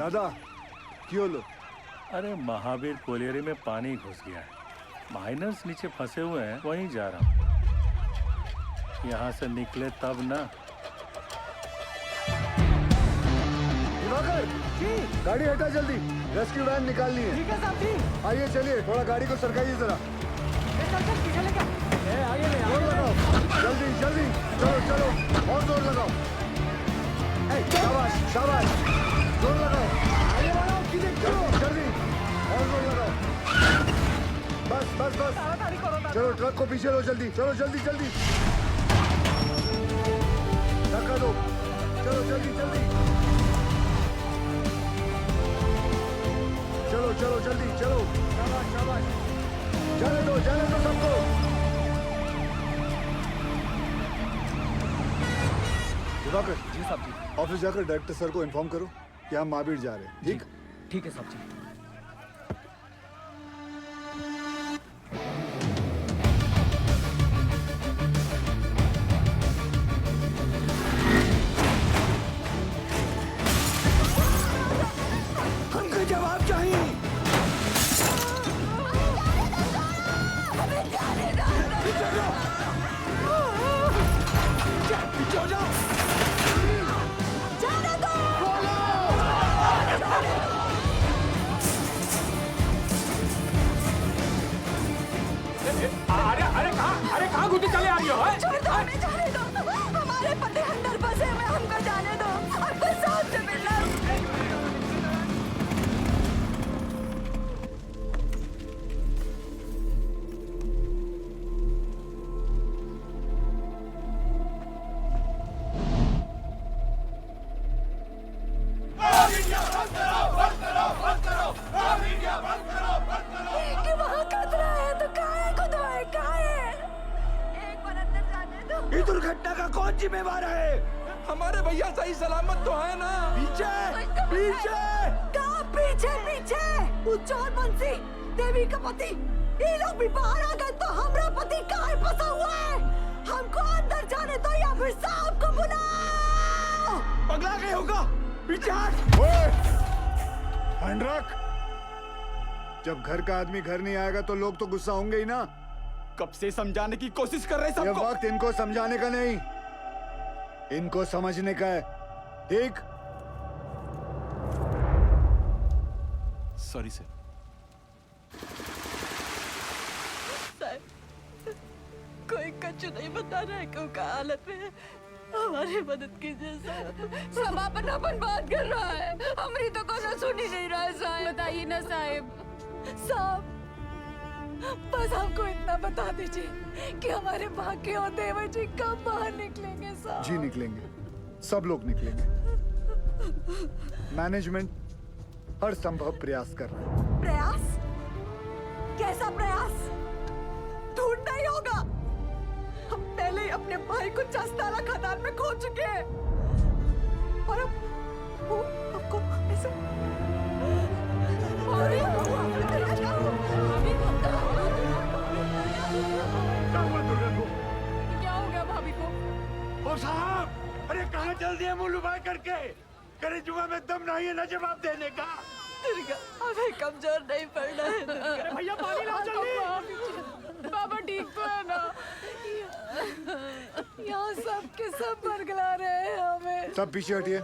दादा क्यों लो? अरे महावीर कोलियरी में पानी घुस गया है। माइनर्स नीचे फंसे हुए हैं, वहीं जा रहा हूँ। यहाँ से निकले तब ना। दिवाकर जी, गाड़ी हटा जल्दी, रेस्क्यू वैन निकालनी है। ठीक है साहब जी। आइए चलिए, थोड़ा गाड़ी को सरकाइए जरा। चल पीछे ले क्या? आगे ले जोर लगाओ, जल्दी जल्दी, चलो चलो, और जोर लगाओ। शाबाश शाबाश, जोर लगाओ, आगे बढ़ाओ, जल्दी जल्दी, और जोर लगाओ। बस बस बस, चलो ट्रक को पीछे लो, जल्दी चलो, जल्दी जल्दी, धक्का दो, चलो जल्दी जल्दी, चलो चलो जल्दी चलो, शाबाश शाबाश, जाने दो सबको। दिवाकर जी साहब जी। ऑफिस जाकर डायरेक्टर सर को इन्फॉर्म करो कि हम महावीर जा रहे हैं। ठीक? ठीक है साहब जी। हमको जवाब चाहिए। पीछे हो जाओ। अरे कहाँ घूमते चले आ रही हो? छोड़ दो, हमें जाने दो। हमारे पति अंदर फंसे हुए, हमको जाने दो। हमको साहब से मिलना। कि वहाँ खतरा है तो काहे को दवाई काहे? एक बार अंदर जाने दो। इस दुर्घटना का कौन जिम्मेवार है? हमारे भैया सही सलामत तो है ना? पीछे पीछे। कहाँ पीछे पीछे? वो चोर बंसी, देवी का पति, ये लोग भी बाहर आ गए तो हमारा पति कहाँ फंसा हुआ है? हमको अंदर जाने दो या फिर साहब को बुलाओ। पगला गए होगा, पीछे हट। ओए, हैंड रख। जब घर का आदमी घर नहीं आएगा तो लोग तो गुस्सा होंगे ही ना। कब से समझाने की कोशिश कर रहे हैं ये सबको। वक्त इनको समझाने का नहीं, इनको समझने का है। ठीक? Sorry sir. कोई कच्चू नहीं बता रहा है क्यों का हालत में है। हमारी मदद कीजिए साहब। सब अपन बात कर रहा है, हमारी तो कोई सुन ही नहीं रहा है साहब। बताइए ना साहब। साहब बस हमको इतना बता दीजिए कि हमारे बाकी और देवर जी कब बाहर निकलेंगे साहब। जी निकलेंगे, सब लोग निकलेंगे। मैनेजमेंट हर संभव प्रयास कर रहा है। प्रयास? कैसा प्रयास? ढूंढना ही होगा। हम पहले ही अपने भाई को चस्ताला खदान में खो चुके हैं और अब वो हमको ऐसे क्या हो गया भाभी को? ओ साहब, अरे कहाँ चल दिए मुंह लुभाए करके? करे जुआ में दम नहीं है ना जवाब देने का। दुर्गा, हमें कमजोर नहीं पड़ना है दुर्गा। भैया पानी लाओ जल्दी। बाबा ठीक तो है ना? यहाँ सब के सब बरगला रहे हैं हमें। सब पीछे हटिए,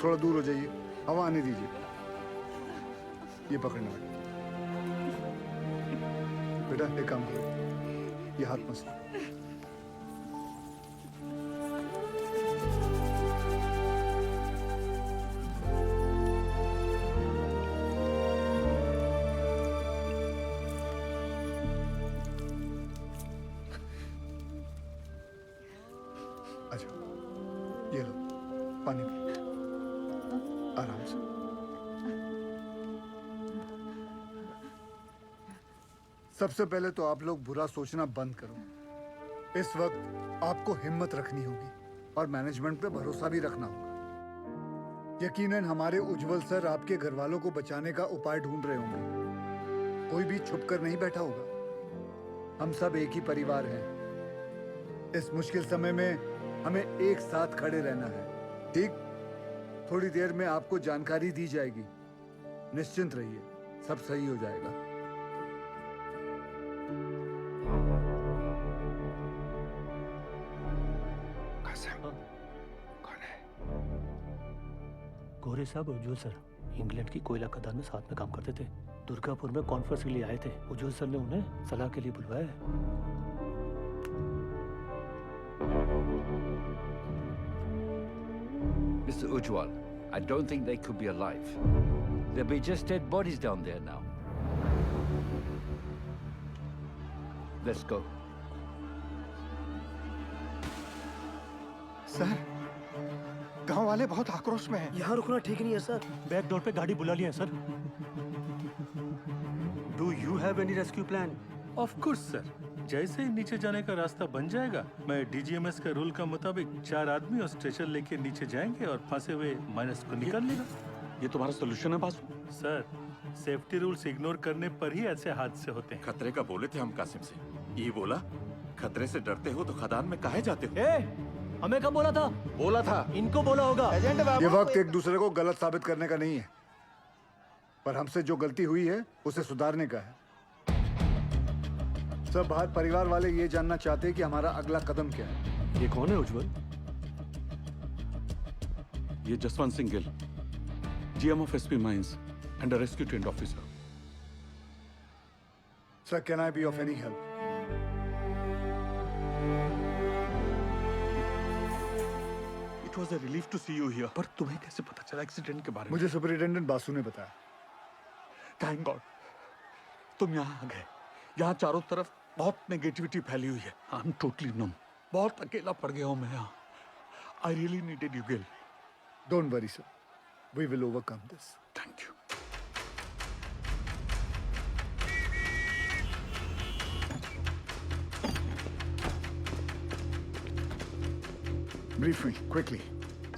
थोड़ा दूर हो जाइए, हवा आने दीजिए। ये पकड़ना बेटा, एक काम करो, ये हाथ मत। अच्छा, ये लो पानी पी, आराम से। सबसे पहले तो आप लोग बुरा सोचना बंद करो। इस वक्त आपको हिम्मत रखनी होगी और मैनेजमेंट पे भरोसा भी रखना होगा। यकीनन हमारे उज्जवल सर आपके घर वालों को बचाने का उपाय ढूंढ रहे होंगे। कोई भी छुप कर नहीं बैठा होगा। हम सब एक ही परिवार हैं। इस मुश्किल समय में हमें एक साथ खड़े रहना है। ठीक? थोड़ी देर में आपको जानकारी दी जाएगी निश्चिंत रहिए, सब सही हो जाएगा। गोरे साहब उज्जवल सर इंग्लैंड की कोयला खदान में साथ में काम करते थे। दुर्गापुर में कॉन्फ्रेंस के लिए आए थे। उज्जवल सर ने उन्हें सलाह के लिए बुलवाया है। Mr. Ujwal, I don't think they could be alive. There'll be just dead bodies down there now. Let's go. Sir, गांव वाले बहुत आक्रोश में हैं। यहाँ रुकना ठीक नहीं है सर। बैक डोर पे गाड़ी बुला लिया sir. Do you have any rescue plan? Of course sir, जैसे ही नीचे जाने का रास्ता बन जाएगा, मैं डीजीएमएस के रूल का मुताबिक 4 आदमी और स्ट्रेचर लेके नीचे जाएंगे और फंसे हुए माइनस को निकाल लेगा। ये तुम्हारा सोल्यूशन है Basu? Sir, safety rules ignore करने पर ही ऐसे हादसे होते हैं। खतरे का बोले थे हम कासिम से, ये बोला खतरे से डरते हो तो खदान में काहे जाते हो? हमें कब बोला था? बोला था। इनको बोला होगा। ये वक्त एक दूसरे को गलत साबित करने का नहीं है, पर हमसे जो गलती हुई है उसे सुधारने का है। सब बाहर परिवार वाले ये जानना चाहते हैं कि हमारा अगला कदम क्या है। ये कौन है उज्जवल? ये Jaswant Singh Gill, GM of SP mines and rescue trained officer. Sir, can I be of any help? It was a relief to see you here. पर तुम्हें कैसे पता चला एक्सीडेंट के बारे में? मुझे सुपरिटेंडेंट बासु ने बताया। थैंक गॉड तुम यहाँ आ गए। यहाँ चारों तरफ बहुत नेगेटिविटी फैली हुई है। I am totally numb. बहुत अकेला पड़ गया हूँ मैं यहाँ। I really needed you Gill. Don't worry sir, we will overcome this. Thank you. Brief me quickly.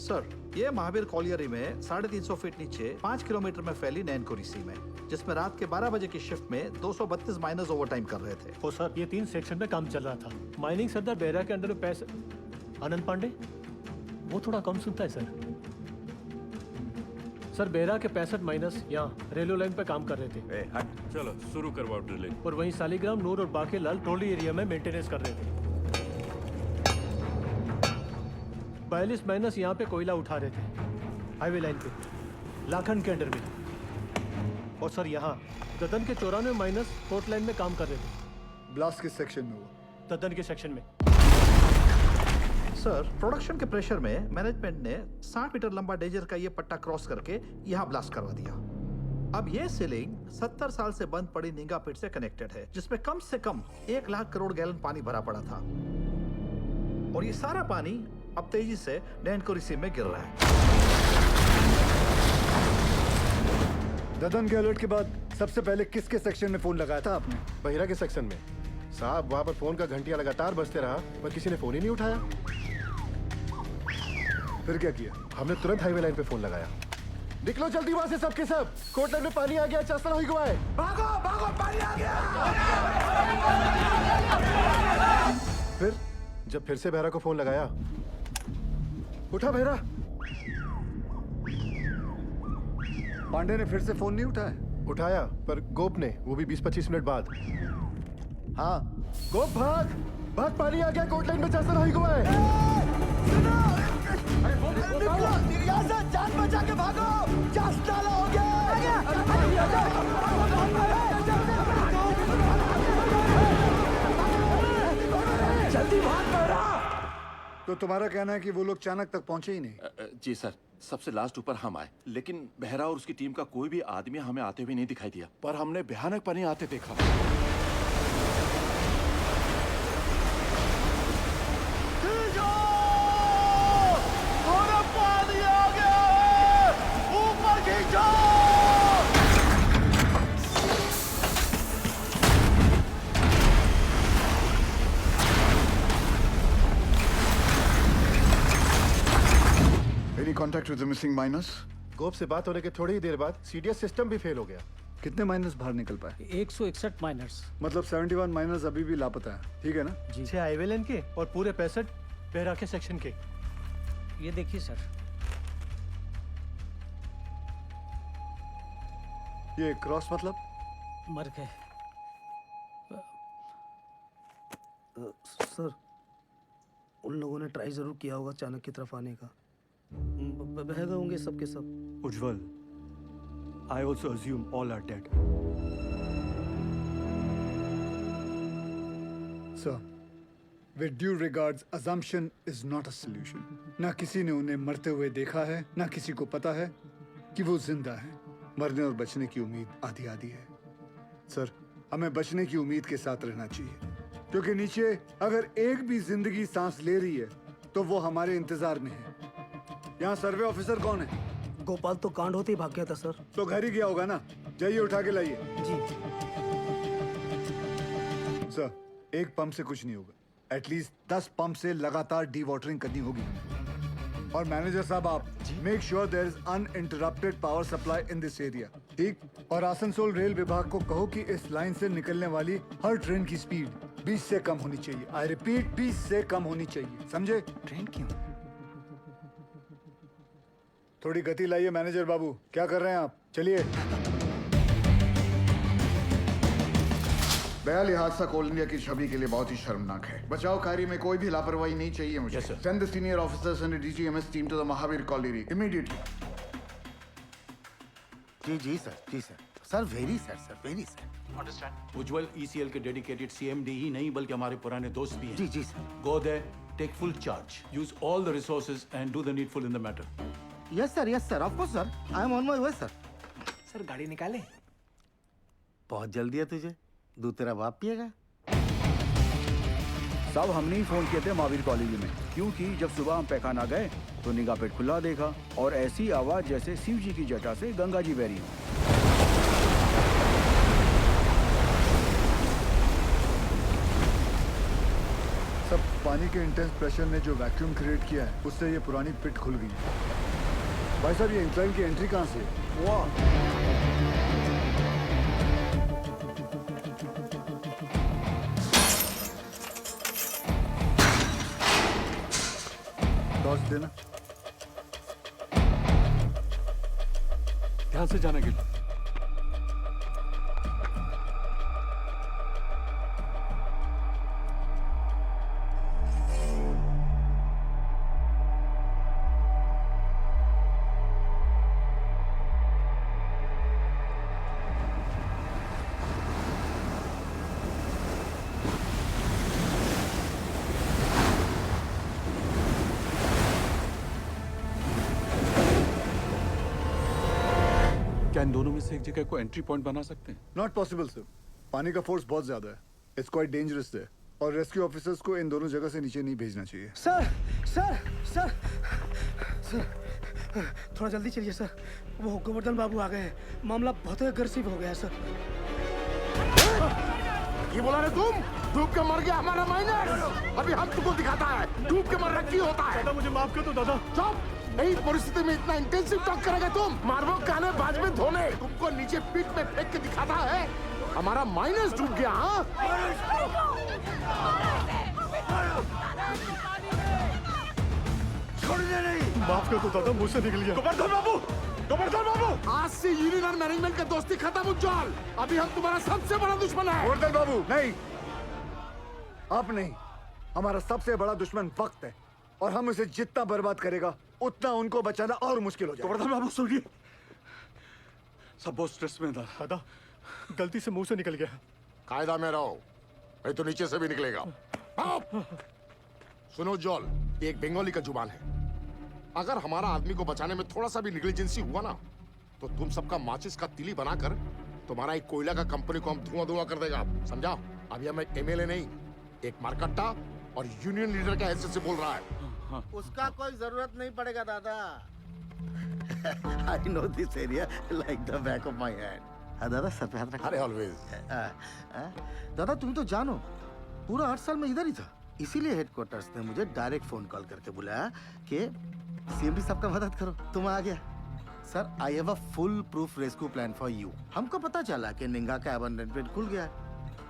Sir, ये महावीर कॉलियरी में 350 फीट नीचे 5 किलोमीटर में फैली नैनकुरी सी में, जिसमें रात के 12 बजे की शिफ्ट में 232 माइनर्स ओवरटाइम कर रहे थे। ओ सर, ये 3 सेक्शन में काम चल रहा था। माइनिंग सरदार बेहरा के अंडर में पैसे आनंद पांडे, वो थोड़ा कम सुनता है सर। बेहरा के 65 माइनस यहाँ रेलवे लाइन पे काम कर रहे थे। चलो शुरू करवाओ ड्रिलिंग। और वहीं सालीग्राम, नूर और बाकी लाल ट्रोली एरिया में मेंटेनेंस कर रहे थे। 42 माइनस यहाँ पे कोयला उठा रहे थे हाईवे लाइन पे, लाखन के अंडर में। और सर यहाँ ददन के 94 माइनस कोर्ट लाइन में काम कर रहे थे। ब्लास्ट किस सेक्शन में हुआ? ददन के सेक्शन में। सर, प्रोडक्शन के प्रेशर में मैनेजमेंट ने 60 मीटर लंबा डेजर का ये पट्टा क्रॉस करके यहाँ ब्लास्ट करवा दिया। अब ये सीलिंग 70 साल से बंद पड़ी नींगा पिट से कनेक्टेड है, जिसमें कम से कम 1 लाख करोड़ गैलन पानी भरा पड़ा था। और ये सारा पानी अब तेजी से नैनकुरी सी में गिर रहा है। ददन के अलर्ट के बाद सबसे पहले किसके सेक्शन में फोन लगाया था आपने? बहिरा के सेक्शन में। साहब, वहाँ पर फोन का घंटिया लगातार बजते रहा, पर किसी ने फोन ही नहीं उठाया। फिर क्या किया? हमने तुरंत हाईवे लाइन पे फोन लगाया। निकलो जल्दी वहाँ से सब के सब। कोर्ट लाइन में पानी आ गया, चासल हुई गुआए। भागो भागो, पानी आ गया। फिर जब फिर से बहरा को फोन लगाया, उठा बहरा। पांडे ने फिर से फोन नहीं उठाया? उठाया, पर गोप ने, वो भी 20-25 मिनट बाद। हाँ, गोप भाग भाग, पानी आ गया कोर्ट लाइन में, चासल हुई गुआए। जान बचा के भागो, चास्ताला हो गया। जल्दी भाग बहरा। तो तुम्हारा कहना है कि वो लोग चाणक तक पहुंचे ही नहीं? जी सर, सबसे लास्ट ऊपर हम आए, लेकिन बहरा और उसकी टीम का कोई भी आदमी हमें आते हुए नहीं दिखाई दिया, पर हमने भयानक पानी आते देखा। Any contact with the missing miners? गोप से बात होने के थोड़ी ही देर बाद सीडीएस सिस्टम भी फेल हो गया। कितने माइनर्स बाहर निकल पाए? 161 माइनर्स। मतलब 71 माइनर्स अभी भी लापता है, ठीक है ना? जी। 6 हाईवे लाइन के और पूरे 65 बेहरा के सेक्शन के। ये देखिए सर। ये क्रॉस मतलब? मर गए। सर, उन लोगों ने ट्राई जरूर किया होगा चाणक्य की तरफ आने का। बह गए होंगे सबके सब। उज्जवल, I also assume all are dead. Sir, with due regards, assumption is not a solution. ना किसी ने उन्हें मरते हुए देखा है, ना किसी को पता है कि वो जिंदा है। मरने और बचने की उम्मीद आधी आधी है। सर, हमें बचने की उम्मीद के साथ रहना चाहिए, क्योंकि नीचे अगर एक भी जिंदगी सांस ले रही है तो वो हमारे इंतजार में है। यहाँ सर्वे ऑफिसर कौन है? गोपाल तो कांड होते ही भाग गया था सर। तो घर ही गया होगा ना। जाइए उठा के लाइए। जी। सर, एक पंप से कुछ नहीं होगा। एटलीस्ट 10 पंप से लगातार डी वाटरिंग करनी होगी। और मैनेजर साहब, आप make sure there is uninterrupted power supply in this area. ठीक? और आसनसोल रेल विभाग को कहो कि इस लाइन से निकलने वाली हर ट्रेन की स्पीड 20 से कम होनी चाहिए। आई रिपीट, 20 से कम होनी चाहिए। समझे? ट्रेन क्यों? थोड़ी गति लाइए मैनेजर बाबू। क्या कर रहे हैं आप? चलिए। बहरहाल हादसा कोल इंडिया की छवि के लिए बहुत ही शर्मनाक है। बचाव कार्य में कोई भी लापरवाही नहीं चाहिए मुझे। Send the senior officers and DGMS team to the Mahavir colony immediately. जी sir. Sir very sir. Understand. Ujjwal ECL के डेडिकेटेड सीएमडी ही नहीं बल्कि हमारे पुराने दोस्त भी हैं। जी sir. Go there, take full charge, use all the resources and do the needful in the matter. Yes sir, of course sir. I am on my way sir. Sir गाड़ी निकाले। बहुत जल्दी है तुझे। दूध तेरा बाप पिएगा। साहब, हमने ही फोन किए थे महावीर कॉलेज में, क्योंकि जब सुबह हम पैखाना गए तो निगाह पेट खुला देखा और ऐसी आवाज जैसे शिव जी की जटा से गंगा जी बह रही हो। सब पानी के इंटेंस प्रेशर ने जो वैक्यूम क्रिएट किया है, उससे ये पुरानी पिट खुल गई है। भाई साहब, ये इंक्लाइन की एंट्री कहाँ से है? वाह! टॉर्च देना। ध्यान से जाना गिल। क्या इन दोनों में से एक जगह को एंट्री पॉइंट बना सकते हैं? Not possible sir. पानी का फोर्स बहुत ज्यादा है। इट्स क्वाइट डेंजरस है और रेस्क्यू ऑफिसर्स को इन दोनों जगह से नीचे नहीं भेजना चाहिए। सर, थोड़ा जल्दी चलिए सर। वो गोवर्धन बाबू आ गए हैं। मामला बहुत अग्रेसिव हो गया है सर। ये बोला रे तुम? डूब के मर गया हमारा माइनर। अभी हम तुमको दिखाता है डूब के मरना क्यों होता है। दादा मुझे माफ कर दो दादा। चुप! यही परिस्थिति में इतना इंटेंसिव टॉक करेगा तुम? मारबो काने बाज में धोने। तुमको नीचे पीठ में फेंक के दिखाता है हमारा माइनस डूब गया। हाँ, छोड़ने नहीं। माफ कर दो दादा, मुझसे निकल गया। गोवर्धन बाबू, आज से यूनियन और मैनेजमेंट का दोस्ती खत्म उज्जवल। अभी हम तुम्हारा सबसे बड़ा दुश्मन है। गोवर्धन बाबू, नहीं, आप नहीं। हमारा सबसे बड़ा दुश्मन वक्त है और हम उसे जितना बर्बाद करेगा उतना उनको बचाना और मुश्किल हो जाएगा। गोवर्धन बाबू सुनिए, सब बहुत स्ट्रेस में था। दादा गलती से मुंह से निकल गया। कायदा में रहो, नहीं तो नीचे से भी निकलेगा। सुनो जॉल, ये एक बंगाली का जुबान है। अगर हमारा आदमी को बचाने में थोड़ा सा भी नेग्लिजेंसी हुआ ना, तो तुम सबका माचिस का तिली बनाकर तुम्हारा एक कोयला का कंपनी को हम धुआं कर देगा। समझा? अभी हम एक एमएलए नहीं, एक मारकट्टा और यूनियन लीडर का हैसियत से बोल रहा है। उसका कोई जरूरत नहीं पड़ेगा दादा। I know this area like the back of my hand. हाँ दादा, सर पे हाथ रखो। अरे ऑलवेज। दादा तुम तो जानो, पूरा 8 साल में इधर ही था। इसीलिए हेडक्वार्टर्स ने मुझे डायरेक्ट फोन कॉल करके बुलाया कि सीएमडी साहब का मदद करो। तुम आ गया। Sir, I have a full proof rescue plan for you. हमको पता चला कि निंगा का अबंडनमेंट खुल गया है।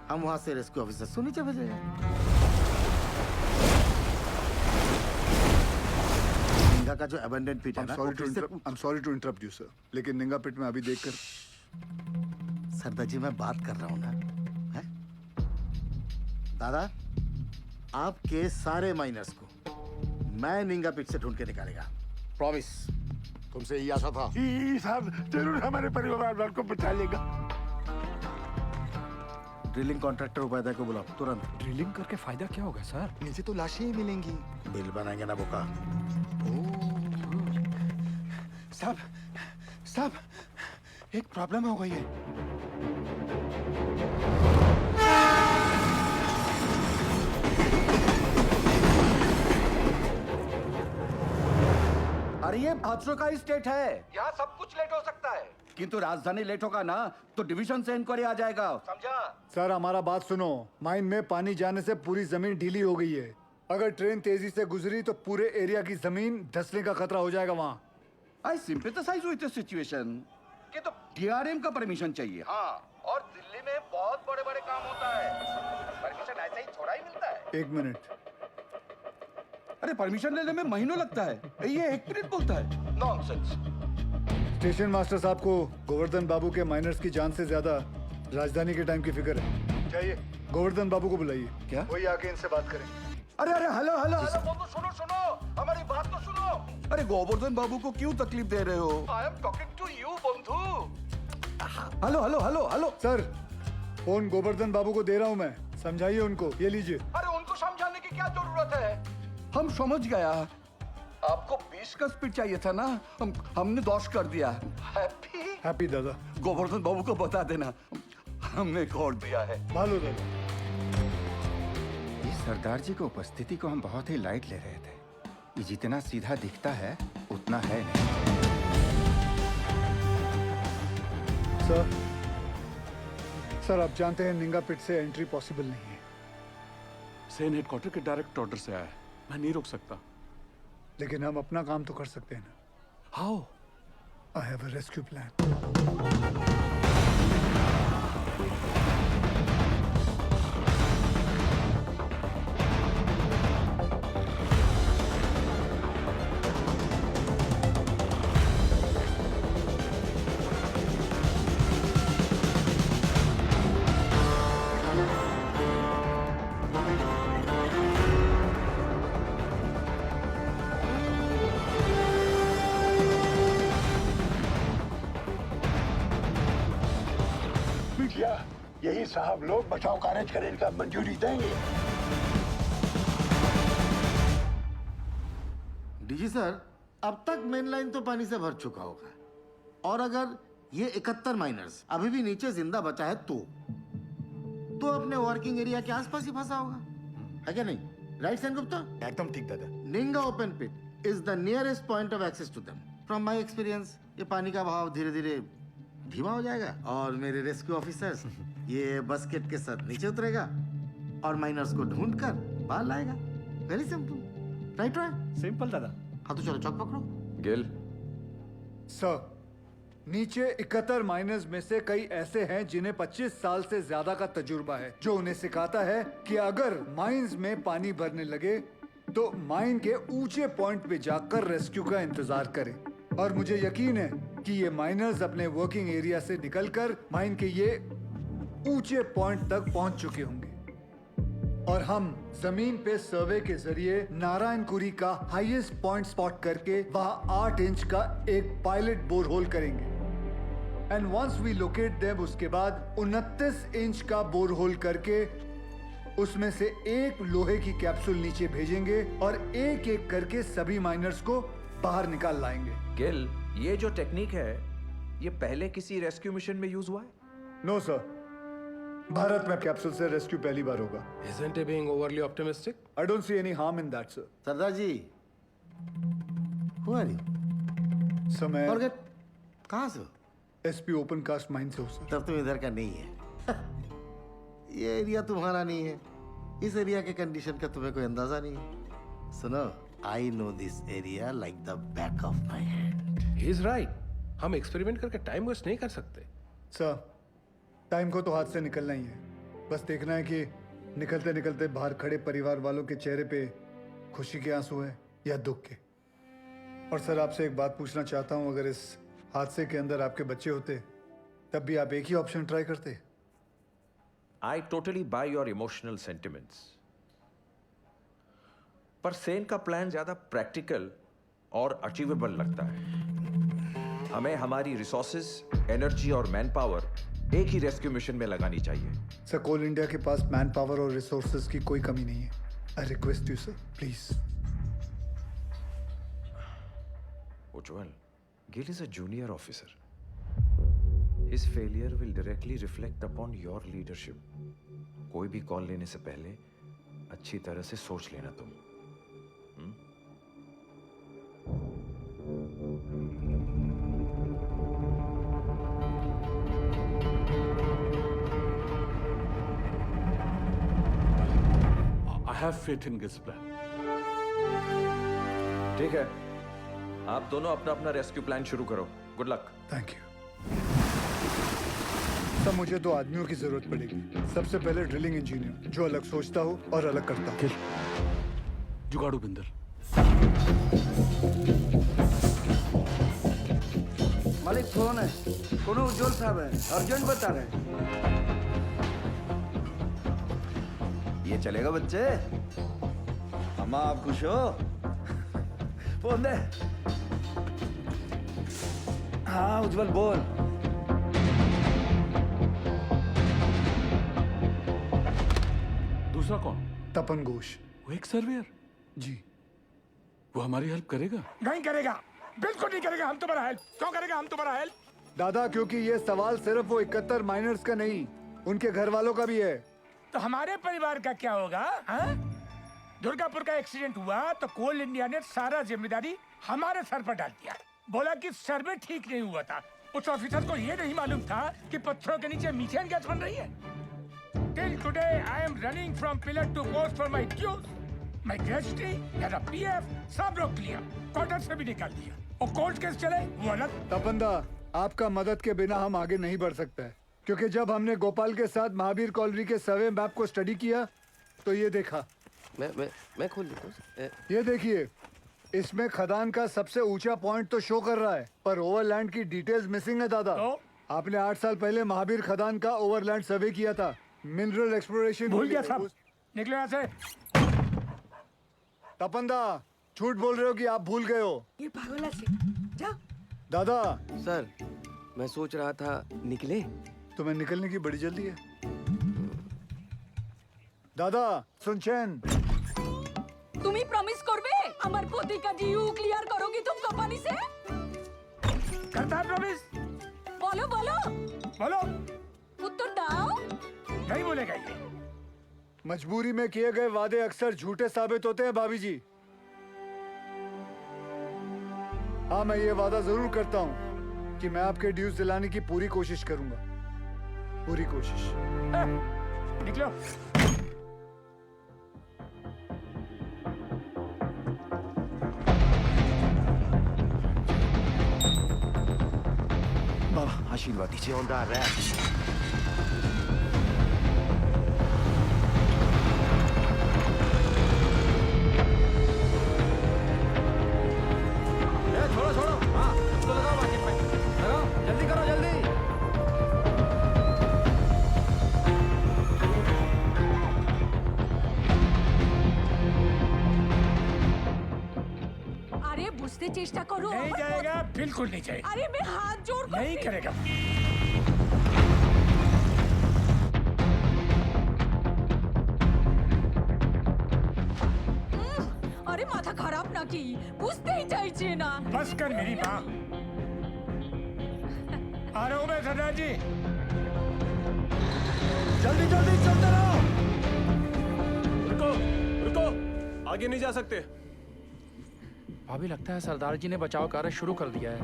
हम वहां से रेस्क्यू ऑफिसर से नीचे भेजेंगे। निंगा का जो अबंडन पिट है ना, I'm sorry to interrupt you, sir. लेकिन निंगा पिट में अभी देखकर सरदार जी मैं बात कर रहा हूं ना, है? दादा, आपके सारे माइनर्स को मैं निंगा पिट से ढूंढ के निकालेगा, प्रॉमिस। तुमसे यही आशा था। साहब जरूर हमारे परिवार वालों को बचा लेगा। ड्रिलिंग कॉन्ट्रैक्टर उपाध्याय को बुलाओ तुरंत। ड्रिलिंग करके फायदा क्या होगा सर? नीचे तो लाशें ही मिलेंगी। बिल बनाएंगे ना बोका। साहब, साहब, एक प्रॉब्लम हो गई है। अरे ये हादसों का स्टेट है, यहाँ सब कुछ लेट हो सकता है, किंतु राजधानी लेट होगा ना तो डिवीजन से इंक्वायरी आ जाएगा, समझा? सर हमारा बात सुनो, माइन में पानी जाने से पूरी जमीन ढीली हो गई है। अगर ट्रेन तेजी से गुजरी तो पूरे एरिया की जमीन धंसने का खतरा हो जाएगा वहाँ। आई सिंपैथाइज विद द सिचुएशन, कि तो डीआरएम का परमिशन चाहिए। हाँ, और दिल्ली में बहुत बड़े बड़े काम होता है, परमिशन ऐसे ही थोड़ा ही मिलता है। एक मिनट। अरे परमिशन लेने में महीनों लगता है, ये 1 मिनट बोलता है, नॉनसेंस। स्टेशन मास्टर साहब को गोवर्धन बाबू के माइनर्स की जान से ज्यादा राजधानी के टाइम की फिक्र है। चाहिए गोवर्धन बाबू को बुलाइए। क्या? वही आके इनसे बात करें। अरे अरे हेलो हेलो हेलो बंधु, सुनो सुनो, हमारी बात तो सुनो। अरे गोवर्धन बाबू को क्यों तकलीफ दे रहे हो? I am talking to you बंधु। Hello hello hello hello. Sir phone Govardhan babu को दे रहा हूँ मैं, समझाइए उनको। ये लीजिए। अरे उनको समझाने की क्या जरूरत है, हम समझ गया। आपको 20 का स्पीड चाहिए था ना, हमने 10 कर दिया। हैप्पी हैप्पी दादा। गोवर्धन बाबू को बता देना हमने खोल दिया है। भालो दादा। इस सरदार जी की उपस्थिति को हम बहुत ही लाइट ले रहे थे। ये जितना सीधा दिखता है उतना है नहीं। सर आप जानते हैं निंगा पिट से एंट्री पॉसिबल नहीं है। सेन हेडक्वार्टर के डायरेक्ट ऑर्डर से आया है, मैं नहीं रोक सकता। लेकिन हम अपना काम तो कर सकते हैं ना। How? I have a rescue plan. यही साहब लोग बचाव कार्य करने का मंजूरी देंगे। डीजी सर, अब तक मेन लाइन तो पानी से भर चुका होगा, और अगर ये 71 माइनर्स अभी भी नीचे जिंदा बचा है तो अपने वर्किंग एरिया के आसपास ही फंसा होगा, है क्या नहीं? राइट सेन गुप्ता? एकदम ठीक दादा। Ninga open pit is the nearest point of access to them. From my experience ये पानी का बहाव धीरे धीरे धीमा हो जाएगा और मेरे रेस्क्यू ऑफिसर्स ये बस्केट के साथ नीचे उतरेगा और माइनर्स को ढूंढ कर बाहर लाएगा। Very simple, right? सिंपल दादा। हाँ तो चलो चौक पकड़ो। गिल सर नीचे 71 माइनर्स में से कई ऐसे हैं जिन्हें 25 साल से ज्यादा का तजुर्बा है, जो उन्हें सिखाता है कि अगर माइंस में पानी भरने लगे तो माइन के ऊंचे पॉइंट पे जाकर रेस्क्यू का इंतजार करें। और मुझे यकीन है कि ये माइनर्स अपने वर्किंग एरिया से निकलकर माइन के ये ऊंचे पॉइंट तक पहुंच चुके होंगे और हम जमीन पे सर्वे के जरिए नारायणपुरी का हाईएस्ट पॉइंट स्पॉट करके वहां 8 इंच का एक पायलट बोरहोल करेंगे। And once we locate them, उसके बाद 29 इंच का बोरहोल करके उसमें से एक लोहे की कैप्सूल नीचे भेजेंगे और एक एक करके सभी माइनर्स को बाहर निकाल लाएंगे। गिल, ये जो टेक्निक है ये पहले किसी रेस्क्यू मिशन में यूज हुआ है? नो सर, भारत में कैप्सूल से रेस्क्यू पहली बार होगा। Isn't he being overly optimistic? I don't see any harm in that, sir. Sardar ji, who are you? Sir मैं Forget, कहाँ से हो? एसपी ओपन कास्ट माइन से हूँ सर। तब तुम इधर का नहीं है। ये एरिया तुम्हारा नहीं है, इस एरिया के कंडीशन का तुम्हें कोई अंदाजा नहीं है। सुनो, I know this area like the back of my hand. He is right. हम एक्सपेरिमेंट करके टाइम वेस्ट नहीं कर सकते। सर टाइम को तो हाथ से निकलना ही है, बस देखना है कि निकलते निकलते बाहर खड़े परिवार वालों के चेहरे पे खुशी के आंसू है या दुख के। और सर आपसे एक बात पूछना चाहता हूँ, अगर इस हादसे के अंदर आपके बच्चे होते तब भी आप एक ही ऑप्शन ट्राई करते। I totally buy your emotional sentiments. पर सेन का प्लान ज्यादा प्रैक्टिकल और अचीवेबल लगता है। हमें हमारी रिसोर्सेज, एनर्जी और मैन पावर एक ही रेस्क्यू मिशन में लगानी चाहिए। सर, कोल इंडिया के पास मैन पावर और रिसोर्सेज की कोई कमी नहीं है। I request you sir, please. Ujjwal, Gill is a junior officer. His failure will directly reflect upon your leadership. कोई भी कॉल लेने से पहले अच्छी तरह से सोच लेना तुम। I have faith in Gil's plan. ठीक है, आप दोनों अपना अपना रेस्क्यू प्लान शुरू करो। Good luck. Thank you. सब मुझे 2 आदमियों की जरूरत पड़ेगी। सबसे पहले ड्रिलिंग इंजीनियर जो अलग सोचता हो और अलग करता हो। जुगाड़ू बिंदर। मालिक फोन है, कोनो उज्जवल साहब है, अर्जेंट बता रहे। ये चलेगा बच्चे? अम्मा आप खुश हो? फोन दे। हाँ उज्जवल बोल। दूसरा कौन? तपन घोष। वो एक सर्वेयर। जी। वो हमारी हेल्प करेगा? नहीं करेगा, बिल्कुल नहीं करेगा। हम तुम्हारा हेल्प क्यों करेगा? हम तुम्हारा हेल्प दादा, क्योंकि ये सवाल सिर्फ वो 71 माइनर्स का नहीं, उनके घर वालों का भी है। तो हमारे परिवार का क्या होगा? दुर्गापुर का एक्सीडेंट हुआ तो कोल इंडिया ने सारा जिम्मेदारी हमारे सर पर डाल दिया। बोला कि सर्वे ठीक नहीं हुआ था। उस ऑफिसर को ये नहीं मालूम था कि पत्थरों के नीचे मीथेन गैस बन रही है। Till today, I am running from pillar to post for my dues. My gratuity, मेरा PF, सब रोक लिया, क्वार्टर से भी निकाल दिया। और कोर्ट केस चले वो अलग। तपंदा, आपका मदद के बिना हम आगे नहीं बढ़ सकते हैं, क्योंकि जब हमने गोपाल के साथ महावीर कॉलोनी के सर्वे मैप को स्टडी किया तो ये देखा। मैं खोल देता हूँ। ये देखिए, इसमें खदान का सबसे ऊंचा पॉइंट तो शो कर रहा है, पर ओवरलैंड की डिटेल्स मिसिंग है दादा। आपने 8 साल पहले महावीर खदान का ओवरलैंड सर्वे किया था। मिनरल एक्सप्लोरेशन भूल गया साहब। निकलो यहाँ से। तपंदा, झूठ बोल रहे हो कि आप भूल गए हो? ये पागल से जा। दादा सर, मैं सोच रहा था निकले। तुम्हें निकलने की बड़ी जल्दी है। दादा सुनचैन, তুমি প্রমিস করবে আমার পতিকা জিউ ক্লিয়ার করো কি तुम कंपनी से? करता है प्रॉमिस। बोलो बोलो बोलो। उत्तर दाओ। नहीं बोलेगा ये। मजबूरी में किए गए वादे अक्सर झूठे साबित होते हैं भाभी जी। हाँ, मैं ये वादा जरूर करता हूँ कि मैं आपके ड्यूज दिलाने की पूरी कोशिश करूंगा। पूरी कोशिश। निकलो। बाबा आशीर्वाद दीजिए। On the rap. बुझते चेष्टा करो। नहीं जाएगा, बिल्कुल नहीं जाएगा। अरे मैं हाथ जोड़ कर नहीं करेगा। अरे माथा खराब ना की, बुझते ही चाहिए ना। बस कर मेरी माँ। आ रहा हूँ मैं सरदार जी। जल्दी जल्दी चलते रहो। रुको रुको, आगे नहीं जा सकते। अभी लगता है सरदार जी ने बचाव कार्य शुरू कर दिया है।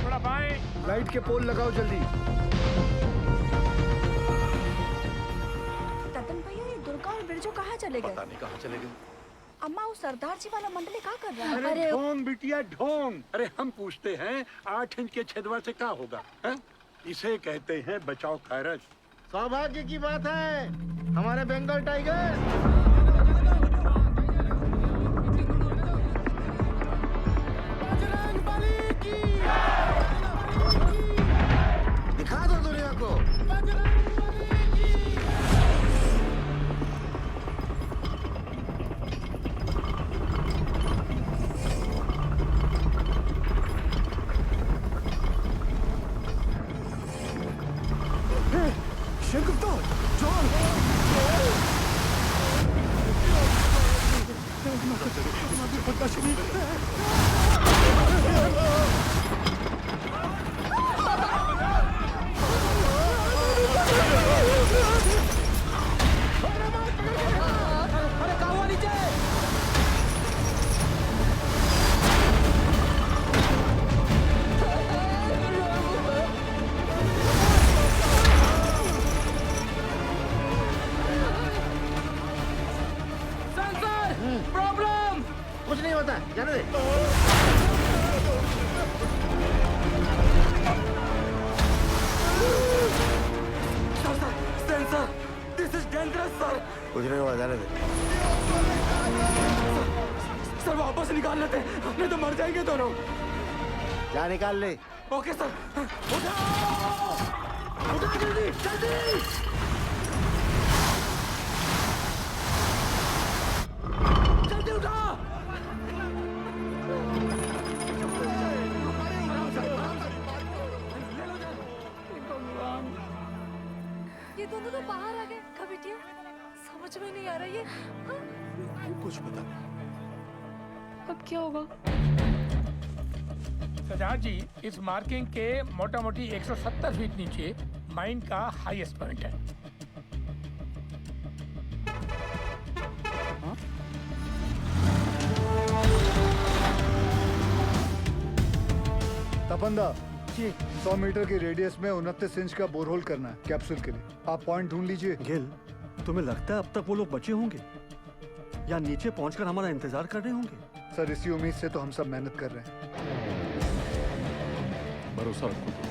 थोड़ा बाएं। लाइट के पोल लगाओ जल्दी। ततन भैया, ये दुर्गा और बिरजू कहाँ चले गए? पता नहीं कहाँ चले गए। अम्मा, वो सरदार जी वाला मंडली क्या कर रहा है? अरे ढोंग बिटिया ढोंग। अरे हम पूछते हैं 8 इंच के छेदवा से क्या होगा? है? इसे कहते हैं बचाव कार्य। सौभाग्य की बात है, हमारे बंगाल टाइगर। शेर गुप्ता, जॉन। अरे कहाँ हुआ नीचे? प्रॉब्लम कुछ नहीं होता, जाने दे। Sen sir, this is dangerous sir. कुछ नहीं हुआ, जाने दे। सर वापस निकाल लेते, नहीं तो मर जाएंगे दोनों। जा निकाल ले। Okay sir. उठाओ, उठाओ जल्दी, जल्दी। जल्दी उठाओ। ये दोनों तो बाहर आ गए। कब बिटिया? समझ में नहीं आ रहा ये। कुछ पता अब क्या होगा? सरदार जी, इस मार्किंग के मोटा मोटी 170 फीट नीचे माइन का हाईएस्ट पॉइंट है। तपंदा जी 100 मीटर की रेडियस में 29 इंच का बोरहोल करना है कैप्सूल के लिए। आप पॉइंट ढूंढ लीजिए। गिल, तुम्हें लगता है अब तक वो लोग बचे होंगे या नीचे पहुंचकर हमारा इंतजार कर रहे होंगे? सर इसी उम्मीद से तो हम सब मेहनत कर रहे हैं। भरोसा रखो।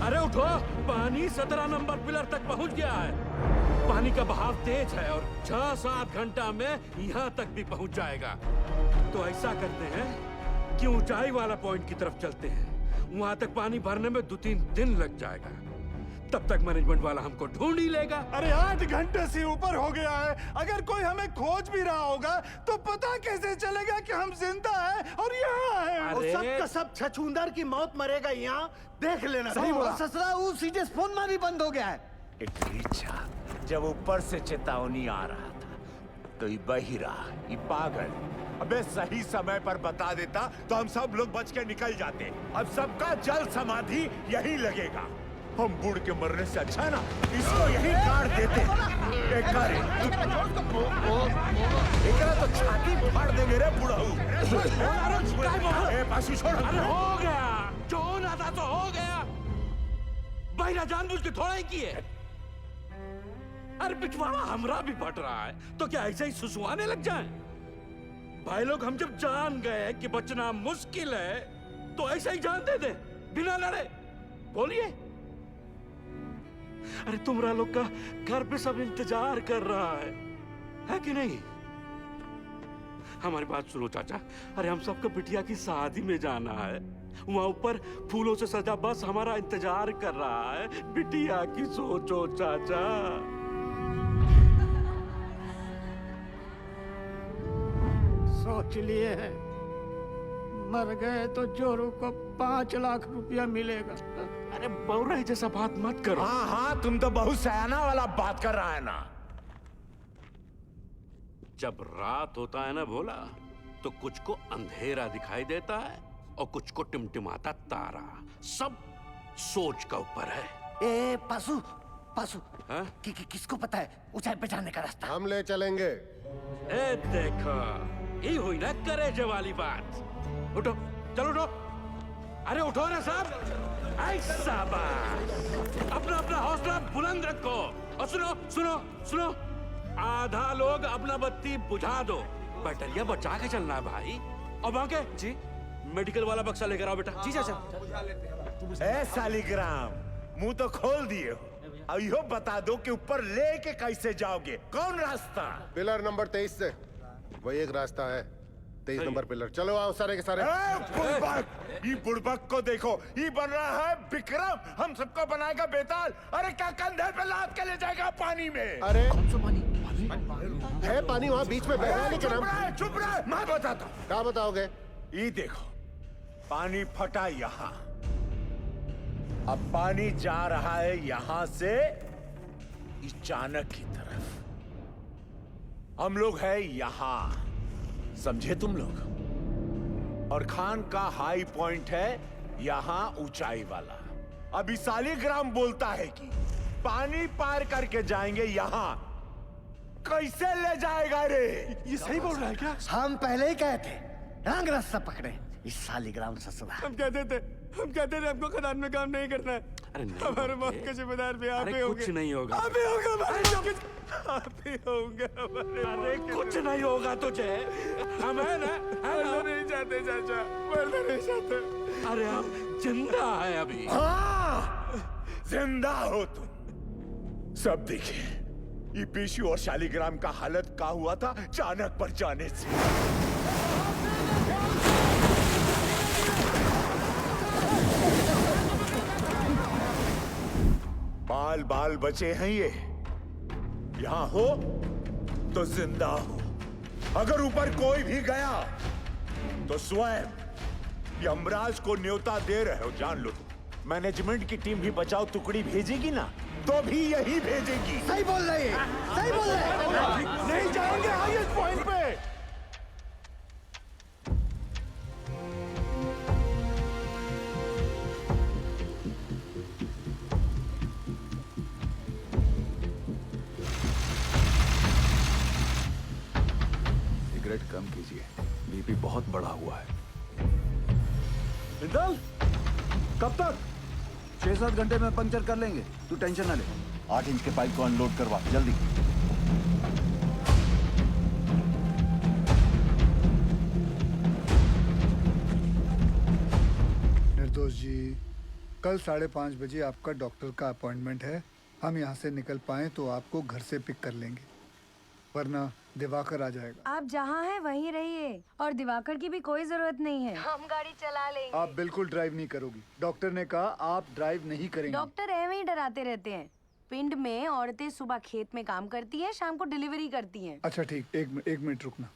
अरे उठो, पानी 17 नंबर पिलर तक पहुंच गया है। पानी का बहाव तेज है और 6-7 घंटा में यहाँ तक भी पहुंच जाएगा। तो ऐसा करते हैं कि ऊंचाई वाला पॉइंट की तरफ चलते हैं। वहां तक पानी भरने में 2-3 दिन लग जाएगा। तब तक मैनेजमेंट वाला हमको ढूंढ ही लेगा। अरे 8 घंटे से ऊपर हो गया है। अगर कोई हमें खोज भी रहा होगा तो पता कैसे चलेगा कि हम जिंदा हैं और यहाँ हैं? और सब का सब छछूंदर की मौत मरेगा यहाँ, देख लेना। सही बोला। ससुरा वो सीधे फोन मारी बंद हो गया है। इच्छा जब ऊपर से चेतावनी आ रहा था तो ये बहिरा, ये पागल अबे सही समय पर बता देता तो हम सब लोग बच के निकल जाते। अब सबका जल समाधि यही लगेगा। हम बूढ़ के मरने से अच्छा है ना इसको यही काट देते। एकरा तो छाती फाड़ देंगे रे बुढ़ाऊ। पासी छोड़। अरे हो गया, जो होना था तो हो गया। बहिरा जानबूझ के थोड़ा ही किए। अरे पिछवाड़ा हमरा भी फट रहा है तो क्या ऐसे ही सुसुआने लग जाएं? भाई लोग हम जब जान गए कि बचना मुश्किल है तो ऐसे ही जान दे दे बिना लड़े। बोलिए। अरे तुमरा लोग का घर पे सब इंतजार कर रहा है कि नहीं? हमारी बात सुनो चाचा। अरे हम सबको बिटिया की शादी में जाना है। वहां ऊपर फूलों से सजा बस हमारा इंतजार कर रहा है। बिटिया की सोचो चाचा। सोच लिए हैं, मर गए तो जोरू को 5 लाख रुपया मिलेगा। अरे बौरा जैसा बात मत करो। हाँ हाँ, तुम तो बहुत सयाना वाला बात कर रहा है ना। जब रात होता है ना भोला तो कुछ को अंधेरा दिखाई देता है और कुछ को टिमटिमाता तारा। सब सोच का ऊपर है। ए पासू, पासू हाँ? किसको पता है ऊंचाई पे जाने का रास्ता? हम ले चलेंगे। ए देखो, ये हुई ना करेजे वाली बात। उठो, चलो उठो। अरे उठो ना साहब। ऐसा बात। अपना अपना हौसला बुलंद रखो। और सुनो सुनो सुनो, आधा लोग अपना बत्ती बुझा दो। बैटरिया बचा के चलना है भाई। और बाके जी मेडिकल वाला बक्सा लेकर आओ बेटा। जी चाचा। ए सालिग्राम, मुंह तो खोल दिए हो। अब यो बता दो कि ऊपर लेके कैसे जाओगे, कौन रास्ता? पिलर नंबर 23 से वही एक रास्ता है, 23 नंबर पिलर। चलो आओ सारे के सारे। बुड़बक, ये बुड़बक को देखो, ये बन रहा है विक्रम, हम सबको बनाएगा बेताल। अरे क्या कंधे पे लाद के ले जाएगा पानी में? अरे है पानी वहाँ बीच में बह रहा है, लेकिन हम चुप रहे, मैं बताता हूँ। क्या बताओगे? ये देखो, पानी फटा यहाँ, अब पानी जा रहा है यहाँ से इस चाणक की तरफ। हम लोग है यहाँ, समझे तुम लोग? और खान का हाई पॉइंट है यहाँ ऊंचाई वाला। अभी सालिग्राम बोलता है कि पानी पार करके जाएंगे यहाँ, कैसे ले जाएगा रे? ये सही बोल रहा है क्या? हम पहले ही कहे थे रंग रास्ता पकड़े इस सालिग्राम ससुरा। हम कहते थे हमको खदान में काम नहीं करना है। अरे नहीं हमारे मौत के जिम्मेदार भी आप ही होंगे। कुछ नहीं होगा। आप ही होगा हमारे आप ही होंगे हमारे। अरे कुछ नहीं होगा तुझे, हम है ना? मरना नहीं चाहते चाचा, मरना नहीं चाहते। अरे हम जिंदा है अभी। हाँ, जिंदा हो तुम। सब देखिए, ये पीशू और शालिग्राम का हालत क्या हुआ था चाणक पर जाने से। बाल बाल बचे हैं ये, यहां हो तो जिंदा हो। अगर ऊपर कोई भी गया तो स्वयं यमराज को न्योता दे रहे हो, जान लो तुम। मैनेजमेंट की टीम भी बचाओ टुकड़ी भेजेगी ना, तो भी यही भेजेगी। सही बोल रहे हैं, सही बोल रहे हैं। नहीं जाएंगे हाईएस्ट पॉइंट पे। सिगरेट कम कीजिए, बीपी बहुत बढ़ा हुआ है। बिंदल, कब तक? 6-7 घंटे में पंक्चर कर लेंगे, तू टेंशन ना ले। 8 इंच के पाइप को अनलोड करवा जल्दी। निर्दोष जी, कल 5:30 बजे आपका डॉक्टर का अपॉइंटमेंट है। हम यहाँ से निकल पाए तो आपको घर से पिक कर लेंगे, वरना दिवाकर आ जाएगा। आप जहाँ हैं वहीं रहिए, और दिवाकर की भी कोई जरूरत नहीं है, हम गाड़ी चला लेंगे। आप बिल्कुल ड्राइव नहीं करोगी, डॉक्टर ने कहा आप ड्राइव नहीं करेंगे। डॉक्टर ऐਵੇਂ ही डराते रहते हैं। पिंड में औरतें सुबह खेत में काम करती हैं, शाम को डिलीवरी करती हैं। अच्छा ठीक, एक मिनट रुकना।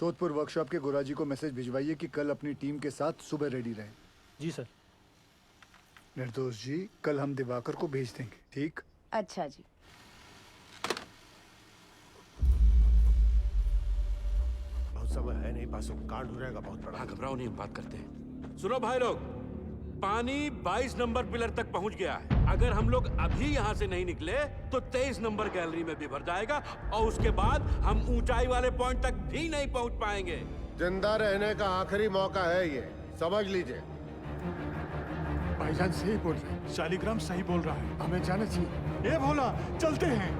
सोदपुर वर्कशॉप के गुराजी को मैसेज भिजवाइए कि कल अपनी टीम के साथ सुबह रेडी रहे। जी सर। निर्दोष जी, कल हम दिवाकर को भेज देंगे, ठीक? अच्छा जी। बहुत समय है नहीं, पासों कांड हो जाएगा बहुत बड़ा। घबराओ नहीं, हम बात करते हैं। सुनो भाई लोग, पानी 22 नंबर पिलर तक पहुंच गया है। अगर हम लोग अभी यहाँ से नहीं निकले तो 23 नंबर गैलरी में भी भर जाएगा, और उसके बाद हम ऊंचाई वाले पॉइंट तक भी नहीं पहुंच पाएंगे। जिंदा रहने का आखिरी मौका है ये, समझ लीजिए। भाईजान सही बोल रहे हैं, शालिग्राम सही बोल रहा है, हमें जाना चाहिए। ए भोला, चलते हैं।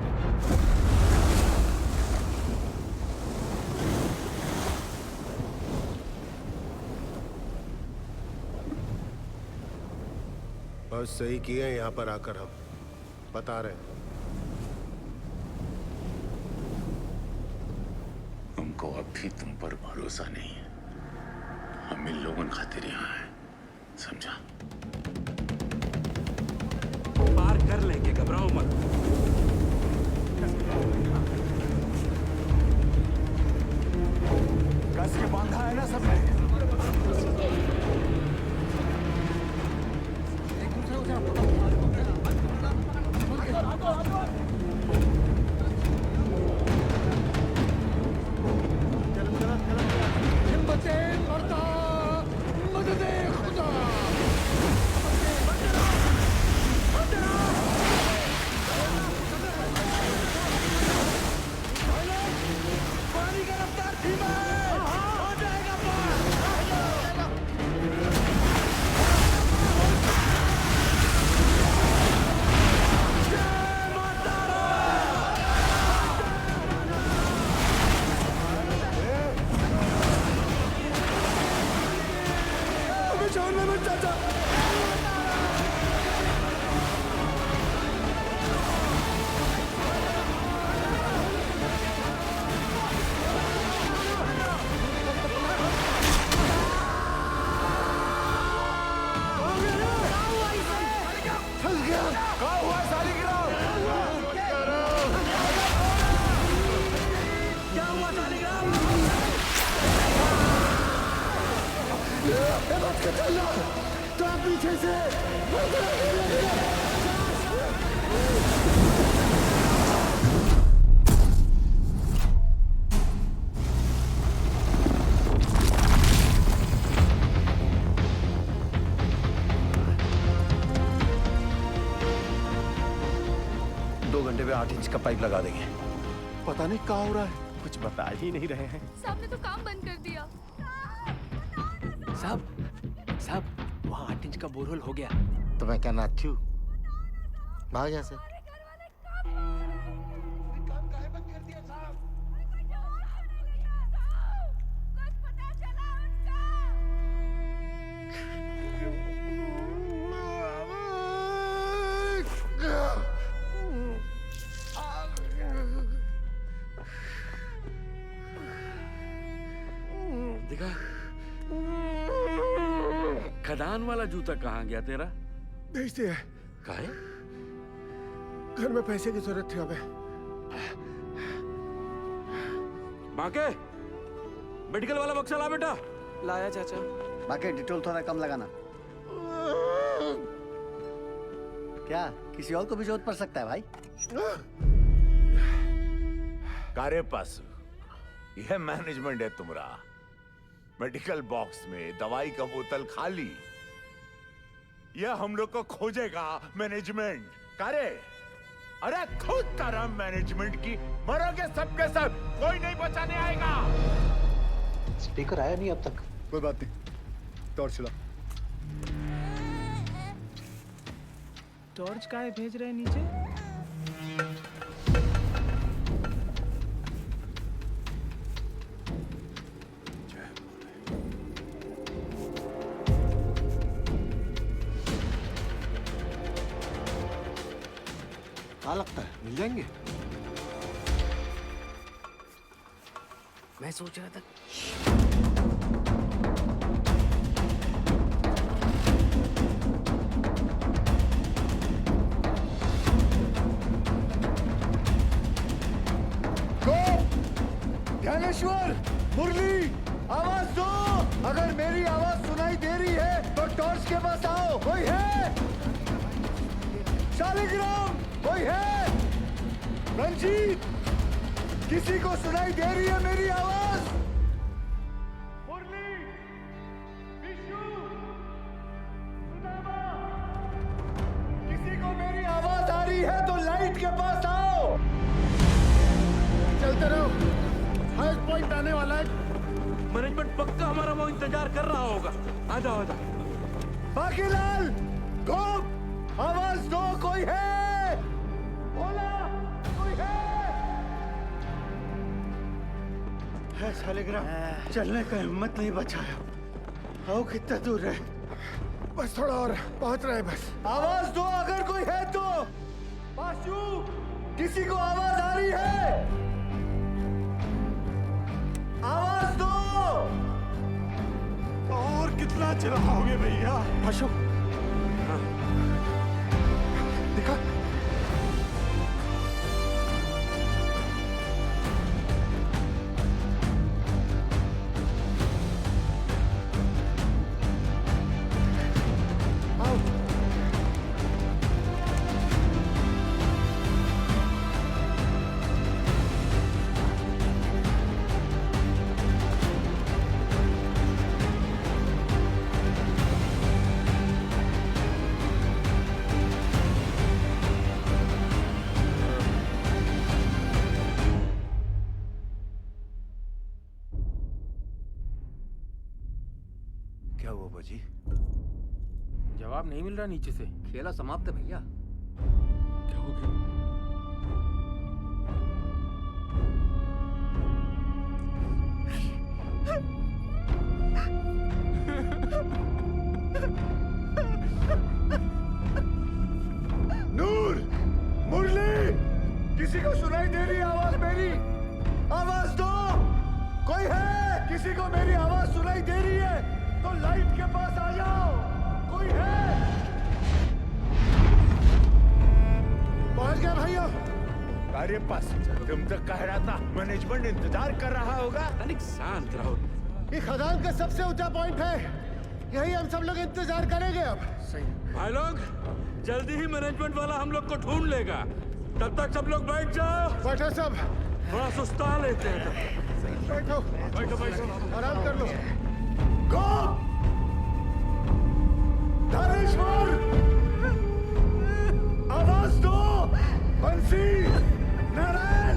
बस सही किए यहाँ पर आकर, हम बता रहे हैं। हमको अब भी तुम पर भरोसा नहीं है। हम इन लोगों खातिर यहाँ हैं, समझा? पार कर लेंगे, घबराओ मत। कस के बांधा है ना सबने? हिम्मते मरदा, मददे खुदा। पानी का रफ्तार धीमा है, हो जाएगा पार। कहाँ हुआ शालिग्राम? क्या हुआ शालिग्राम? तो आप पीछे से घंटे में 8 इंच का पाइप लगा देंगे। पता नहीं क्या हो रहा है, कुछ बता ही नहीं रहे हैं। साहब ने तो काम बंद कर दिया। साहब वहाँ 8 इंच का बोरहोल हो गया। तो मैं क्या नाचू? भाग यहाँ से। दिखा खदान वाला जूता कहाँ गया तेरा? भेज दिया। काहे? घर में पैसे की जरूरत थी हमें। बाके मेडिकल वाला बक्सा ला बेटा। लाया चाचा। बाकी डिटोल थोड़ा कम लगाना। क्या किसी और को भी जरूरत पड़ सकता है भाई? कारे पासु, यह मैनेजमेंट है तुम्हारा। मेडिकल बॉक्स में दवाई का बोतल खाली, यह हम लोग को खोजेगा मैनेजमेंट। कारे अरे खुद तरह मैनेजमेंट की मरोगे सबके सब, कोई नहीं बचाने आएगा। स्पीकर आया नहीं अब तक। कोई बात नहीं, टॉर्च चला। टॉर्च काहे भेज रहे हैं नीचे? क्या लगता है मिल जाएंगे? मैं सोच रहा था ज्ञानेश्वर, मुरली, आवाज दो। अगर मेरी आवाज सुनाई दे रही है तो टॉर्च के पास आओ। कोई है? शालिग्राम कोई है? रंजीत, किसी को सुनाई दे रही है मेरी आवाज? मुरली, विशु, सुदामा, किसी को मेरी आवाज आ रही है तो लाइट के पास आओ। चलते रहो, हाईएस्ट पॉइंट आने वाला है। मैनेजमेंट पक्का हमारा वो इंतजार कर रहा होगा। आ जाओ आ जाओ। बाकीलाल, घूम, आवाज दो। कोई है? बोला, कोई है शालिग्राम? चलने का हिम्मत नहीं बचाया। आओ, कितना दूर है? बस थोड़ा और, पहुंच रहे बस। आवाज दो अगर कोई है तो। पाशु, किसी को आवाज आ रही है? आवाज दो। और कितना चिल्लाओगे भैया? पाशु, दिखा। जवाब नहीं मिल रहा नीचे से। खेला समाप्त है भैया। क्या हो गया? नूर, मुरली, किसी को सुनाई दे रही है आवाज मेरी? आवाज दो। कोई है? किसी को मेरी आवाज सुनाई दे रही है तो लाइट के पास आ जाओ। कोई है? अरे बस, तुम तो कह रहा था मैनेजमेंट इंतजार कर रहा होगा। अनिक शांत रहो। ये खदान का सबसे ऊंचा पॉइंट है, यही हम सब लोग इंतजार करेंगे अब। भाई लोग, जल्दी ही मैनेजमेंट वाला हम लोग को ढूंढ लेगा। तब तक सब लोग बैठ जाओ। बैठो सब। थोड़ा सुस्ता लेते हैं तब तक। बैठो बैठो बैठो, आराम कर लो। गो धनेश्वर, आवाज दो। बंसी, नारायण,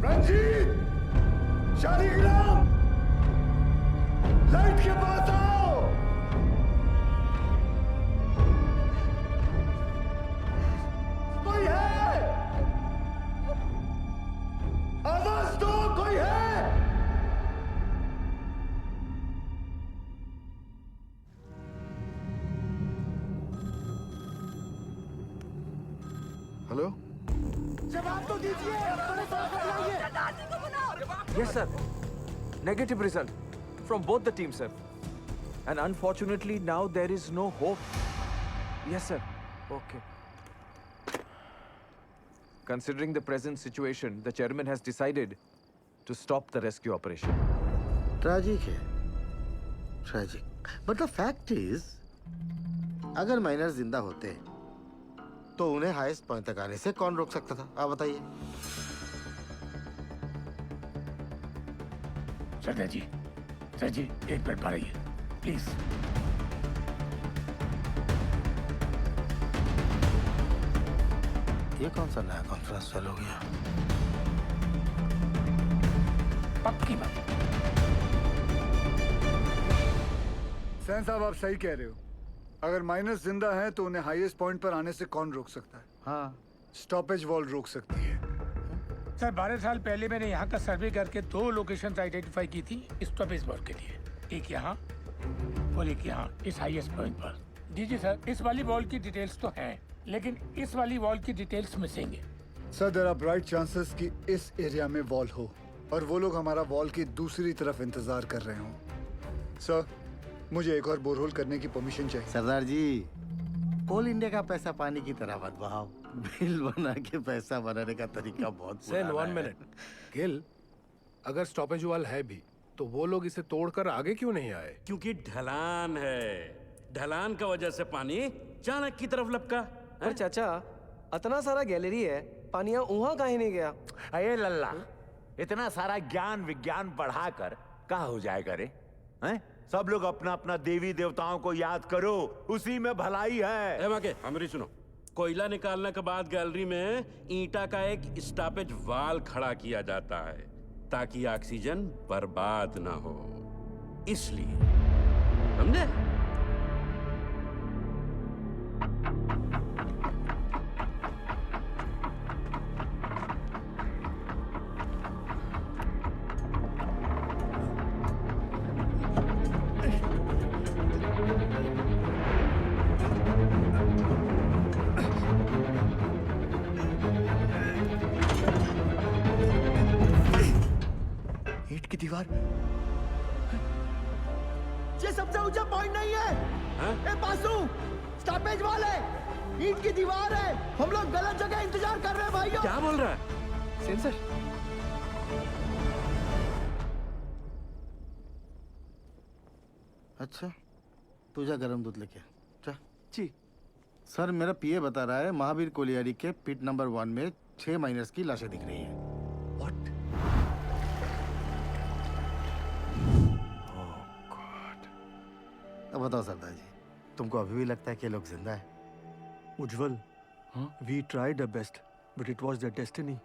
रंजीत, शालिग्राम, लाइट के पास आओ। कोई है? आवाज दो, कोई है? हेलो, जवाब तो दीजिए, बड़े साहब को बुलाइए। Yes, sir. Negative result from both the teams, sir. And unfortunately, now there is no hope. Yes, sir. Okay. Considering the present situation, the chairman has decided to stop the rescue operation. Tragic है, tragic. But the fact is, अगर miner जिंदा होते तो उन्हें highest point तक आने से कौन रोक सकता था? आप बताइए। सर जी, एक मिनट पढ़िए प्लीज। ये कौन सा नया कॉन्फ्रेंस चालू हो गया? पक्की बात। सैन साहब, आप सही कह रहे हो। अगर माइनस जिंदा है तो उन्हें हाईएस्ट पॉइंट पर आने से कौन रोक सकता है? हाँ, स्टॉपेज वॉल रोक सकती है। सर 12 साल पहले मैंने यहाँ का सर्वे करके 2 लोकेशंस आइडेंटिफाई की थी स्टॉपेज वॉल के लिए, एक यहाँ और एक यहाँ इस हाईएस्ट पॉइंट पर। जी सर, इस वाली वॉल की डिटेल्स तो हैं, लेकिन इस वाली वॉल की डिटेल्स मिसिंग है। Sir, there are bright chances कि इस एरिया में वॉल हो और वो लोग हमारा वॉल की दूसरी तरफ इंतजार कर रहे हों। सर, मुझे एक और बोरहोल करने की परमिशन चाहिए। सरदार जी, कोल इंडिया का पैसा पानी की तरह मत बहाओ। बिल बना के पैसा बनाने का तरीका बहुत सेन, 1 मिनट। गिल, अगर स्टॉपेज वॉल है भी तो वो लोग इसे तोड़कर आगे क्यों नहीं आए? क्योंकि ढलान है। ढलान का वजह से पानी चाणक की तरफ लपका। पर चाचा, इतना सारा गैलरी है, पानी वहां काहे नहीं गया? अये लल्ला, इतना सारा ज्ञान विज्ञान बढ़ाकर कहा हो जाएगा रे? हैं? सब लोग अपना अपना देवी देवताओं को याद करो, उसी में भलाई है। हमारी सुनो, कोयला निकालने के बाद गैलरी में ईंटा का एक स्टॉपेज वाल खड़ा किया जाता है ताकि ऑक्सीजन बर्बाद ना हो, इसलिए। समझे? ईंट की दीवार, ये सबसे ऊंचा पॉइंट नहीं है। ए बासु, स्टॉपेज वॉल है, ईंट की दीवार है। हम लोग गलत जगह इंतजार कर रहे हैं भाइयों। क्या बोल रहा है? सेंसर। अच्छा, तू जा गरम दूध लेके जा। जी सर, मेरा पीए बता रहा है महावीर कोलियारी के पिट नंबर 1 में 6 माइनर्स की लाशें दिख रही हैं। अब बताओ सरदार जी, तुमको अभी भी लगता है कि ये लोग जिंदा है? Ujjwal, we tried the best but it was the destiny.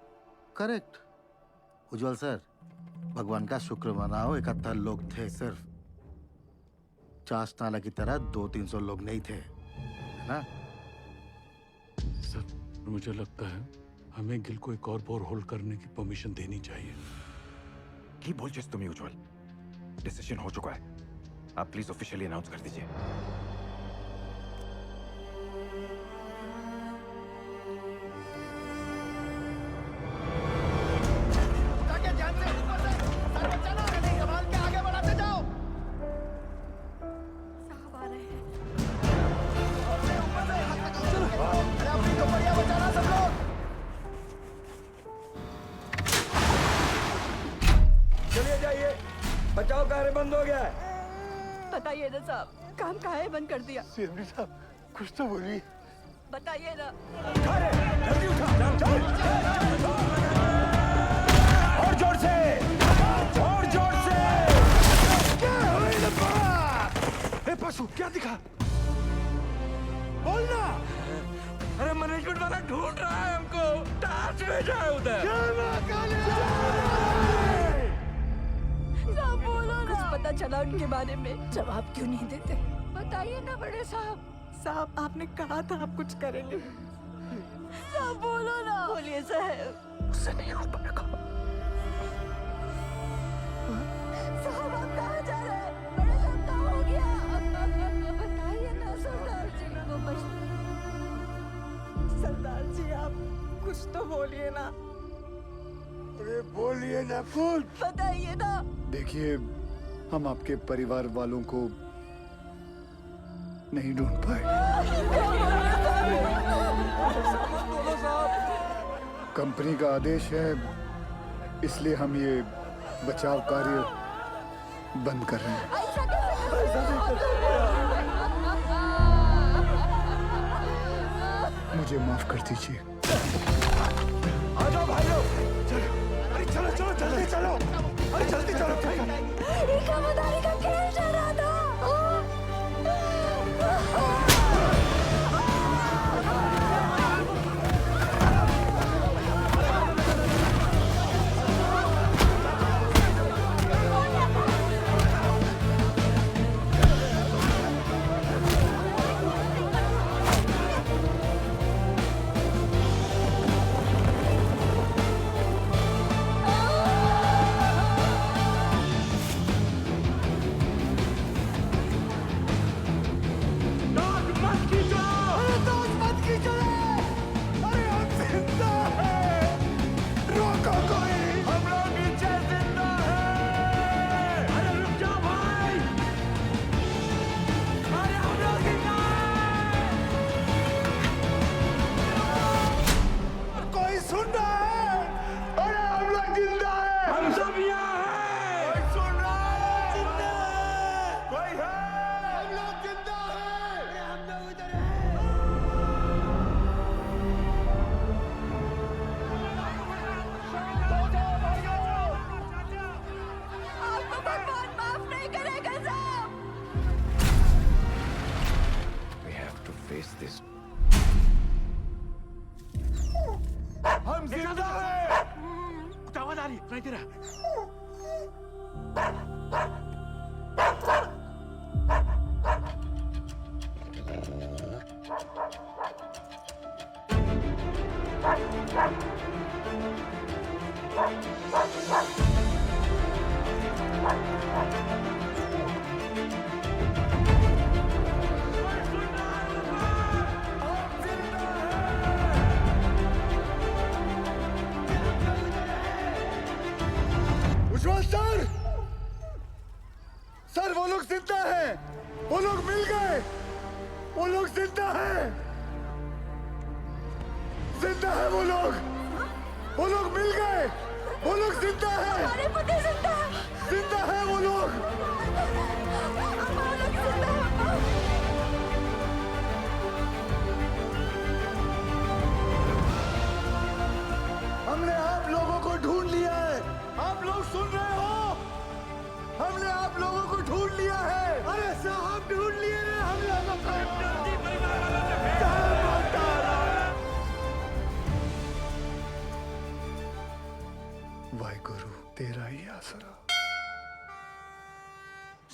Correct Ujjwal sir, भगवान का शुक्र मनाओ, 71 लोग थे सिर्फ। चास नाला की तरह 200-300 लोग नहीं थे, है ना? सर, मुझे लगता है हमें गिल को एक और बोरहोल करने की परमिशन देनी चाहिए। की बोलचेस तुम्हें उज्जवल, डिसीजन हो चुका है, आप प्लीज ऑफिशियली अनाउंस कर दीजिए। साहब आ रहे हैं। बंद हो गया है। बताइए ना साहब, काम काहे बंद कर दिया? सीएमडी साहब कुछ तो बोलिए। बताइए ना। जल्दी उठा, चल। और जोर से, और जोर से। क्या हुई लपा? ए पशु क्या दिखा? बोलना। अरे मैनेजमेंट वाला ढूंढ रहा है हमको, टार्च भेजा है उधर। साहब बोलो ना। कुछ पता चला उनके बारे में? जवाब क्यों नहीं देते? बताइए ना बड़े साहब। साहब आपने कहा था आप कुछ करेंगे। साहब बोलो ना। बोलिए साहब। उससे नहीं हो पाएगा। साहब आप कहाँ जा रहे हैं? बड़े साहब कहाँ हो गया? बताइए ना सरदार जी को बच। सरदार जी आप कुछ तो बोलिए ना। अरे बोलिए ना कुछ। बताइए ना। देखिए हम आपके परिवार वालों को नहीं ढूंढ पाए। कंपनी का आदेश है, इसलिए हम ये बचाव कार्य बंद कर रहे हैं। मुझे माफ कर दीजिए। आ जाओ भाई लोग, अरे चलो चलो जल्दी चलो, अरे जल्दी चलो। खबरदारी का खेल चल रहा था। हम जिंदा हैं। आवाज आ रही है, सुनाई दे रहा है। उज्जवल सर, सर वो लोग जिंदा हैं, वो लोग मिल गए, वो लोग जिंदा हैं, जिंदा है वो लोग मिल गए, वो लोग जिंदा हैं, हमारे पति जिंदा है, जिंदा है वो लोग। हमने आप लोगों को ढूंढ लिया है, आप लोग सुन रहे हो? हमने आप लोगों को ढूंढ लिया है। अरे साहब ढूंढ लिए रे हम लोगों को। वाहिगुरु तेरा ही आसरा।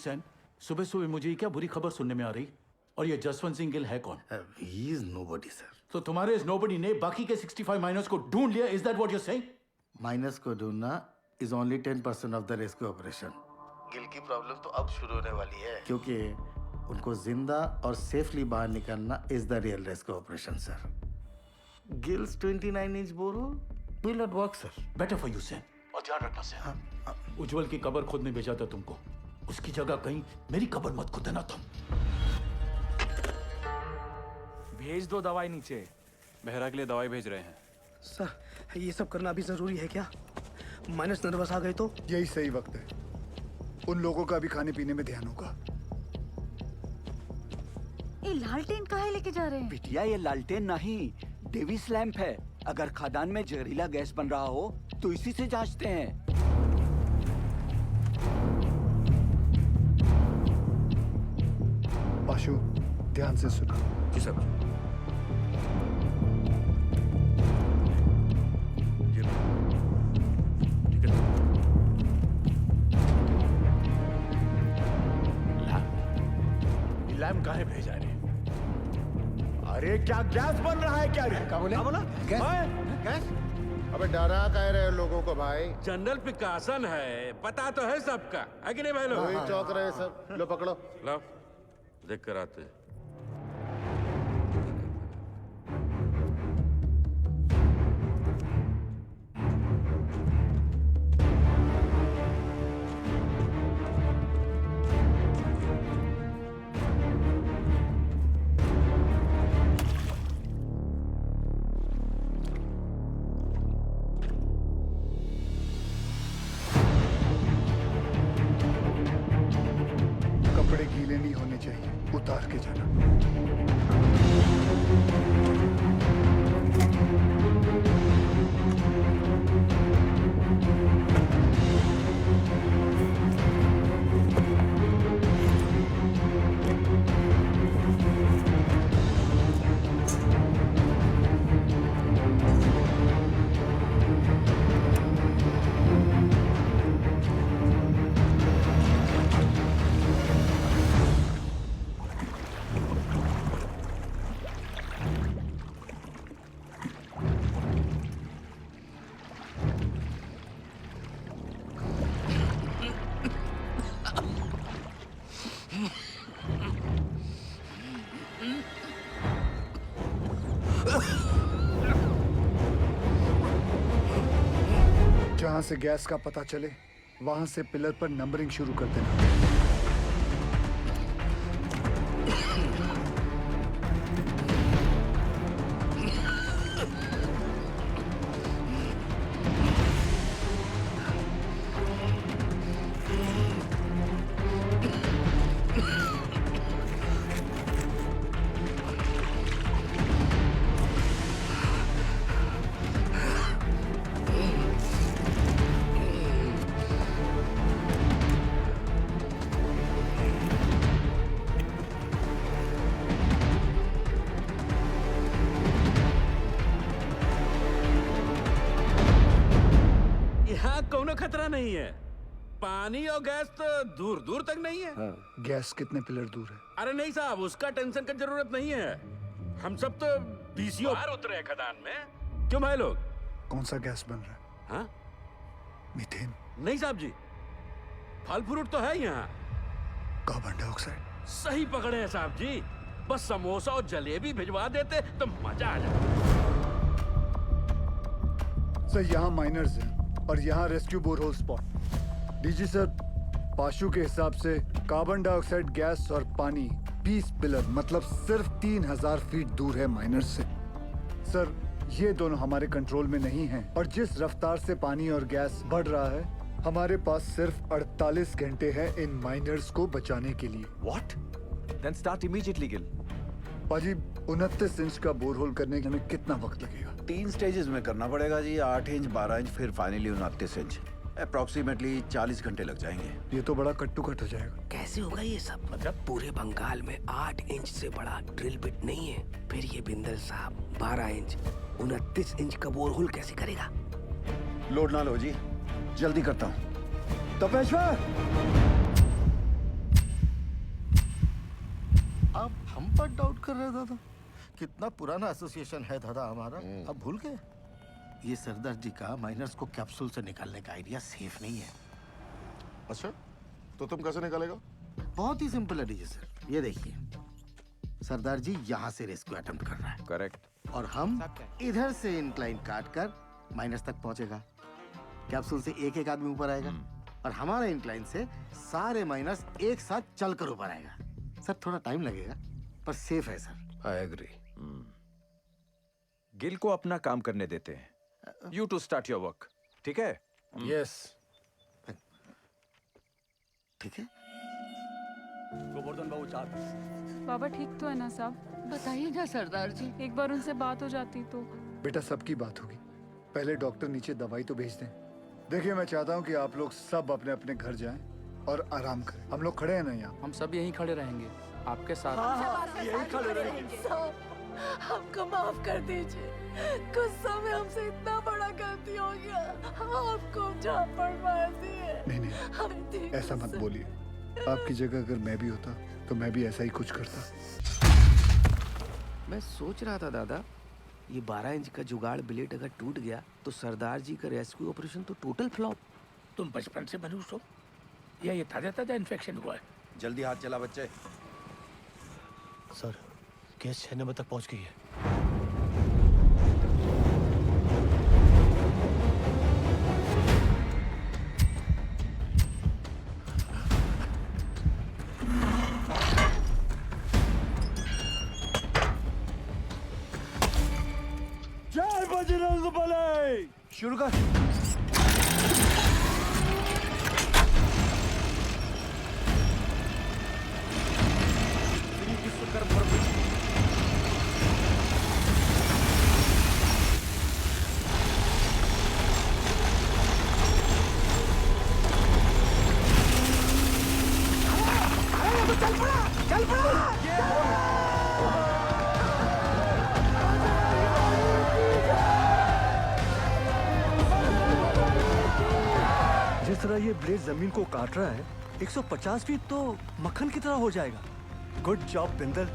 सैन, सुबह सुबह मुझे क्या बुरी खबर सुनने में आ रही? और ये जसवंत सिंह गिल है कौन? He is nobody, sir. तो तुम्हारे इस नोबडी ने बाकी के 65 माइनर्स को ढूंढ लिया, is that what you saying? Minus को ढूंढना is only 10% of the rescue operation. Gill की प्रॉब्लम तो अब शुरू होने वाली है, क्योंकि उनको जिंदा और सेफली बाहर निकालना is the real rescue operation, sir. Gil's 29-inch borehole will not work, sir. Better for you Sen, और ध्यान रखना सैन, उज्जवल की कब्र खुद नहीं भेजा था तुमको, उसकी जगह कहीं मेरी कब्र मत खुद देना तुम। भेज दो दवाई नीचे। बेहरा के लिए दवाई भेज रहे हैं। सर ये सब करना अभी जरूरी है क्या? माइनस नर्वस आ गए तो? यही सही वक्त है। उन लोगों का भी खाने पीने में ध्यान होगा। ये लालटेन काहे लेके जा रहे हैं? बिटिया ये लालटेन नहीं, डेविस लैंप है। अगर खदान में जहरीला गैस बन रहा हो तो इसी से जांचते हैं। पाशु, ध्यान से सुनो। जी सब। लैम्प काहे भेजा रे? अरे क्या गैस बन रहा है क्या रे? क्या बोला? गैस? अबे डरा कह रहे लोगों को भाई? जनरल पिकासन है, पता तो है सबका, है कि नहीं भाई लोग? वही चौक रहे सब। लो पकड़ो। लो, देख कर आते। कपड़े गीले नहीं होने चाहिए, उतार के जाना। जहां से गैस का पता चले वहां से पिलर पर नंबरिंग शुरू कर देना। कोनो खतरा नहीं है। पानी और गैस तो दूर दूर तक नहीं है। गैस कितने पिलर दूर है? अरे नहीं साहब, उसका टेंशन की जरूरत नहीं है। हम सब तो बीसीओ बाहर उतरे हैं खदान में। क्यों भाई लोग? कौन सा गैस बन रहा है? हाँ? मीथेन? नहीं साहब जी, फल फ्रूट तो है यहाँ। Carbon dioxide? सही पकड़े हैं साहब जी। बस समोसा और जलेबी भिजवा देते तो मजा आ जाता। सर यहाँ माइनर्स हैं और यहाँ rescue borehole spot. DG sir, Pashu के हिसाब से कार्बन डाइऑक्साइड गैस और पानी 20 पिलर मतलब सिर्फ 3000 फीट दूर है माइनर्स से। सर ये दोनों हमारे कंट्रोल में नहीं हैं और जिस रफ्तार से पानी और गैस बढ़ रहा है हमारे पास सिर्फ 48 घंटे हैं इन माइनर्स को बचाने के लिए। What? Then start immediately, Gil. पाजी 29 इंच का बोरहोल करने में कितना वक्त लगेगा? 3 स्टेजेस में करना पड़ेगा जी, 8 इंच, 12 इंच, फिर फाइनली 29 इंच। अप्रोक्सीमेटली 40 घंटे लग जाएंगे। ये तो बड़ा कट टू कट हो जाएगा। कैसे होगा ये सब? मतलब पूरे बंगाल में 8 इंच से बड़ा ड्रिल बिट नहीं है। फिर ये बिंदल साहब 12 इंच 29 इंच का बोरहोल कैसे करेगा? लोड ना लो जी, जल्दी करता हूँ। तपेश्वर! आप हम पर डाउट कर रहे हैं दादा? कितना पुराना एसोसिएशन है दादा हमारा, अब भूल गए? ये सरदार जी का माइनर्स को कैप्सूल से निकालने का आइडिया सेफ नहीं है। अच्छा, तो तुम कैसे निकालेगा? बहुत ही सिंपल है डीजे सर, ये देखिए सरदार जी यहाँ से रेस्क्यू अटेम्प्ट कर रहा है। करेक्ट। और हम इधर से इंक्लाइन काट कर माइनस तक पहुंचेगा। कैप्सूल से एक एक आदमी ऊपर आएगा और हमारा इंक्लाइन से सारे माइनस एक साथ चलकर ऊपर आएगा। सर थोड़ा टाइम लगेगा पर सेफ है सर। I agree. गिल को अपना काम करने देते हैं। You to start your work. ठीक है? Yes. ठीक है? गोवर्धन बाबू 4 पीस। बाबा ठीक तो है ना साहब? बताइए ना सरदार जी। एक बार उनसे बात हो जाती तो। बेटा सबकी बात होगी, पहले डॉक्टर नीचे दवाई तो भेज दें। देखिए मैं चाहता हूँ कि आप लोग सब अपने अपने घर जाएं और आराम करें। हम लोग खड़े हैं ना यहाँ? हम सब यहीं खड़े रहेंगे आपके साथ। यही खड़े रहेंगे। हमको माफ कर दीजिए, गुस्सा में हमसे इतना बड़ा गलती हो गया, आपको झापड़ मार दिए। नहीं ऐसा मत बोलिए। आपकी जगह अगर मैं भी होता तो मैं भी ऐसा ही कुछ करता। मैं सोच रहा था दादा, ये 12 इंच का जुगाड़ ब्लेड अगर टूट गया तो सरदार जी का रेस्क्यू ऑपरेशन तो टोटल फ्लॉप। तुम बचपन से मनुष्य हो या ये ताजा ताजा इन्फेक्शन हुआ है? जल्दी हाथ चला बच्चे। सर केस 6 नंबर तक पहुंच गई है। जय बजरंगबली। शुरू कर। चल पड़ा, चल पड़ा। जिस तरह ये ब्लेड जमीन को काट रहा है, 150 फीट तो मक्खन की तरह हो जाएगा। Good job Bindal.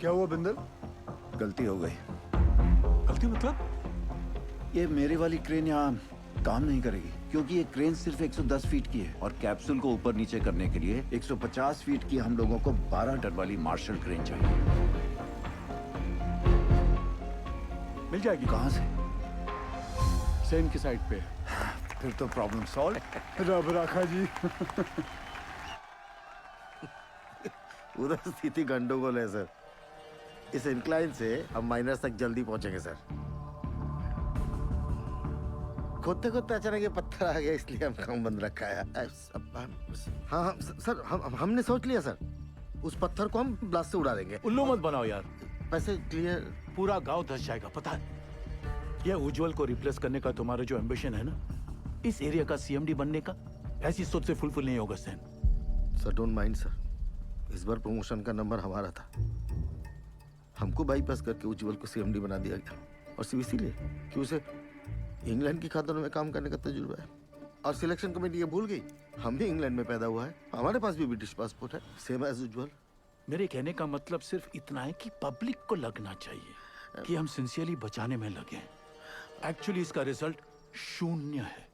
क्या हुआ बिंदल? गलती हो गई। गलती मतलब? ये मेरी वाली क्रेन यहाँ काम नहीं करेगी क्योंकि ये क्रेन सिर्फ 110 फीट की है और कैप्सूल को ऊपर नीचे करने के लिए 150 फीट की हम लोगों को 12 टन वाली मार्शल क्रेन चाहिए। मिल जाएगी। कहाँ से? सेन की साइड पे। फिर तो प्रॉब्लम सॉल्व। रब राखा जी। उधर स्थिति गंडोगोल है सर। इस इंक्लाइन से हम माइनस तक जल्दी पहुंचेंगे सर। खोदते खोदते अचानक ये पत्थर आ गया इसलिए हम काम बंद रखा है। हाँ सर हमने सोच लिया सर, उस पत्थर को हम ब्लास्ट से उड़ा देंगे। उल्लू मत बनाओ यार। वैसे क्लियर। पूरा गांव धस जाएगा पता है। ये उज्जवल को रिप्लेस करने का तुम्हारा जो एम्बिशन है ना, इस एरिया का सीएमडी बनने का, ऐसी सोच से फुलफिल नहीं होगा Sen. Sir don't mind sir, इस बार प्रमोशन का नंबर हमारा था। हमको बाईपास करके उज्जवल को सीएमडी बना दिया गया और सिर्फ इसीलिए कि उसे इंग्लैंड की खातों में काम करने का तजुर्बा है। और सिलेक्शन कमेटी ये भूल गई हम भी इंग्लैंड में पैदा हुआ है, हमारे पास भी ब्रिटिश पासपोर्ट है, सेम एज उज्जवल। मेरे कहने का मतलब सिर्फ इतना है कि पब्लिक को लगना चाहिए कि हम सिंसियरली बचाने में लगे हैं। एक्चुअली इसका रिजल्ट 0 है।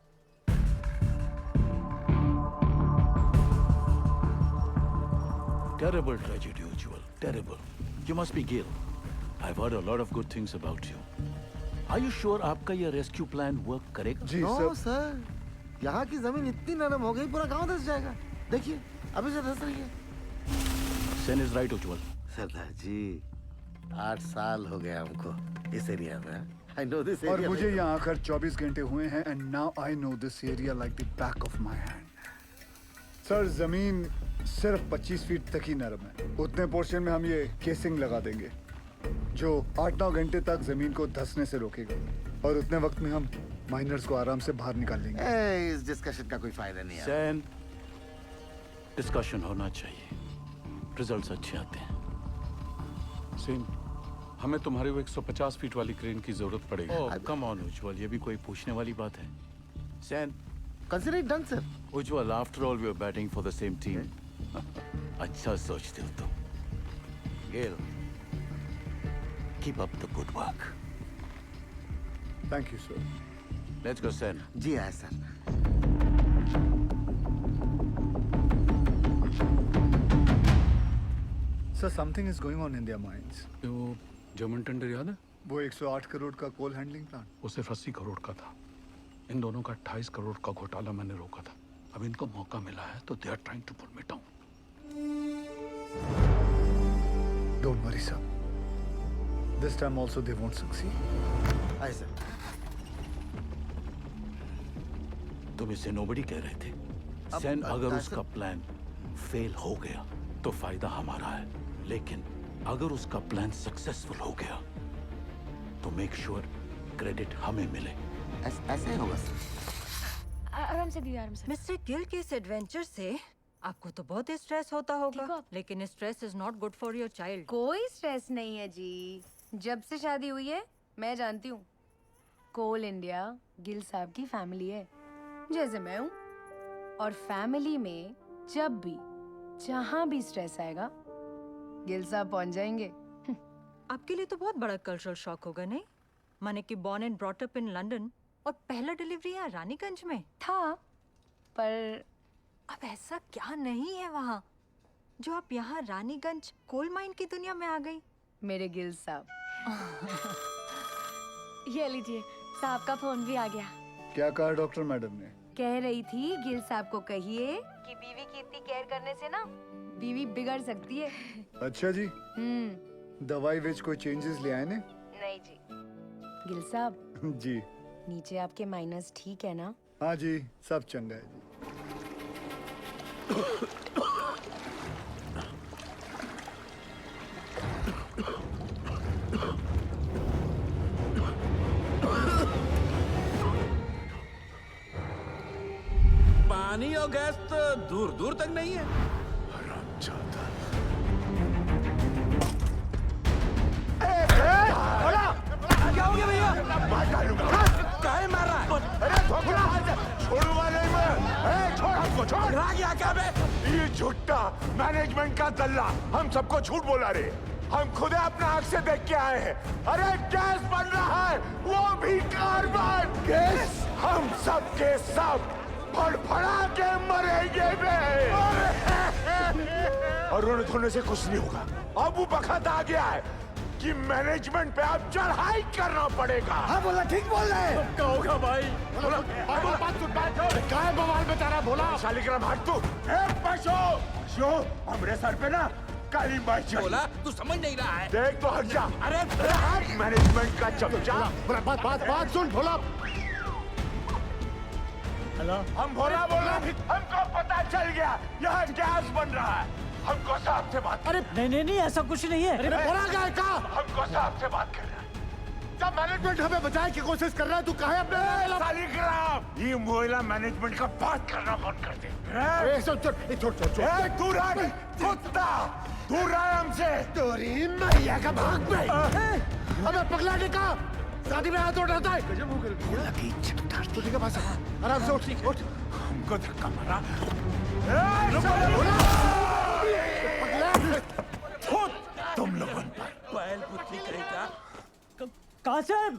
Terrible tragedy, Ujjwal. Terrible. You must be Gil. I've heard a lot of good things about you. Are you sure आपका ये रेस्क्यू प्लान वर्क करेगा? जी सर, यहाँ की जमीन इतनी नरम हो गई पूरा गांव धस जाएगा। देखिए अभी से धस रही है। Sen is right, Ujjwal. सरदार जी 8 साल हो गए हमको इस एरिया में। I know this और area मुझे यहाँ आकर 24 घंटे हुए हैं and now I know this area like the back of my hand. Sir जमीन सिर्फ 25 फीट तक ही नरम है। उतने पोर्शन में हम ये केसिंग लगा देंगे जो 8-9 घंटे तक जमीन को धंसने से रोकेगा और उतने वक्त में हम माइनर्स को आराम से बाहर निकाल लेंगे। इस डिस्कशन का कोई फायदा नहीं है। सैन, डिस्कशन होना चाहिए, रिजल्ट्स अच्छे आते हैं। सेन, हमें तुम्हारे वो 150 फीट वाली क्रेन की जरूरत पड़ेगी। ओह कम ऑन उज्जवल, ये भी कोई पूछने वाली बात है? Sen, consider it done sir. Ujjwal, after all we are batting for the same team. अच्छा सोचते हो तुम। Gill, keep up the good work. Thank you sir. Let's go Sen. जी हाँ सर। Sir something is going on in their minds. वो German tender याद है? वो 108 करोड़ का कोल हैंडलिंग प्लांट, वो सिर्फ 80 करोड़ का था। इन दोनों का 28 करोड़ का घोटाला मैंने रोका था। अब इनको मौका मिला है तो they are trying to put me down. Don't worry sir, This time also they won't succeed. आए सर। तुम इसे नोबडी कह रहे थे। सेन अगर उसका प्लान फेल हो गया तो फायदा हमारा है, लेकिन अगर उसका प्लान सक्सेसफुल हो गया तो मेक श्योर क्रेडिट हमें मिले। ऐसे ही होगा सर। आराम से दी, आराम से। मिस्टर गिल के इस एडवेंचर से आपको तो बहुत स्ट्रेस होता होगा, लेकिन stress is not good for your child. कोई स्ट्रेस नहीं है जी। जब से शादी हुई है मैं जानती हूँ, कोल इंडिया गिल साहब की फैमिली है, जैसे मैं हूँ। और फैमिली में जब भी जहाँ भी स्ट्रेस आएगा गिल साहब पहुँच जाएंगे। आपके लिए तो बहुत बड़ा कल्चरल शॉक होगा, नहीं? माने कि born and brought up in London और पहला डिलीवरी यहाँ रानीगंज में था, पर अब ऐसा क्या नहीं है वहाँ जो आप यहाँ रानीगंज कोल माइन की दुनिया में आ गई? मेरे गिल साहब। ये लीजिए, साहब का फोन भी आ गया। क्या कहा डॉक्टर मैडम ने? कह रही थी गिल साहब को कहिए कि बीवी की इतनी केयर करने से ना बीवी बिगड़ सकती है। अच्छा जी। दवाई विच कोई चेंजेस ले आए ने? नहीं जी। गिल साहब जी। नीचे आपके माइनस ठीक है ना? हाँ जी, सब चंगा है जी। पानी और गैस तो दूर दूर तक नहीं है। क्या हो गया भैया? मार डालूंगा। काहे मार रहा है? अरे छोड़ूंगा नहीं मैं। छोड़ हमको, छोड़। क्या क्या बे? ये झूठा मैनेजमेंट का दल्ला हम सबको झूठ बोला रे। हम खुद अपना आंख से देख के आए हैं। अरे गैस बन रहा है, वो भी कार्बन गैस। हम सब के सब फड़फड़ा के मरेंगे बे। और रोने धोने से कुछ नहीं होगा। अब वो वक्त आ गया है कि मैनेजमेंट पे अब चढ़ाई करना पड़ेगा। हाँ बोला, ठीक बोल रहे हैं। क्या होगा भाई? बोला, बात सुन, बात सुन। क्या है बवाल बता रहा? बोला शालिग्राम हट तू। पशु हमरे सर पे ना काली बाई चढ़ी। बोला तू समझ नहीं रहा है। देख तो हट जा। अरे मैनेजमेंट का चमचा। बात सुन भोला। हेलो, हम भोला बोला, हमको पता चल गया यहाँ गैस बन रहा है। हमको साहब से बात। अरे नहीं ऐसा कुछ नहीं है। अरे बोला क्या का? हमको साहब से बात करना है। जब मैनेजमेंट हमें बचाने की कोशिश कर रहा है, तू काहे अपने शालिग्राम ये मोहल्ला मैनेजमेंट का बात करना बंद कर दे। छोड़ दूर आ कुत्ता, दूर रहा हमसे। तोरी मैया का भाग में। अबे पगला ने कहा शादी में हाथ उठाता है। गजब हो गया। लगी चिपटार तुझे के पास आराम से उठ। हमको धक्का मारा। तुम लोगों पर बैल पुत्री कहेगा। कासिम!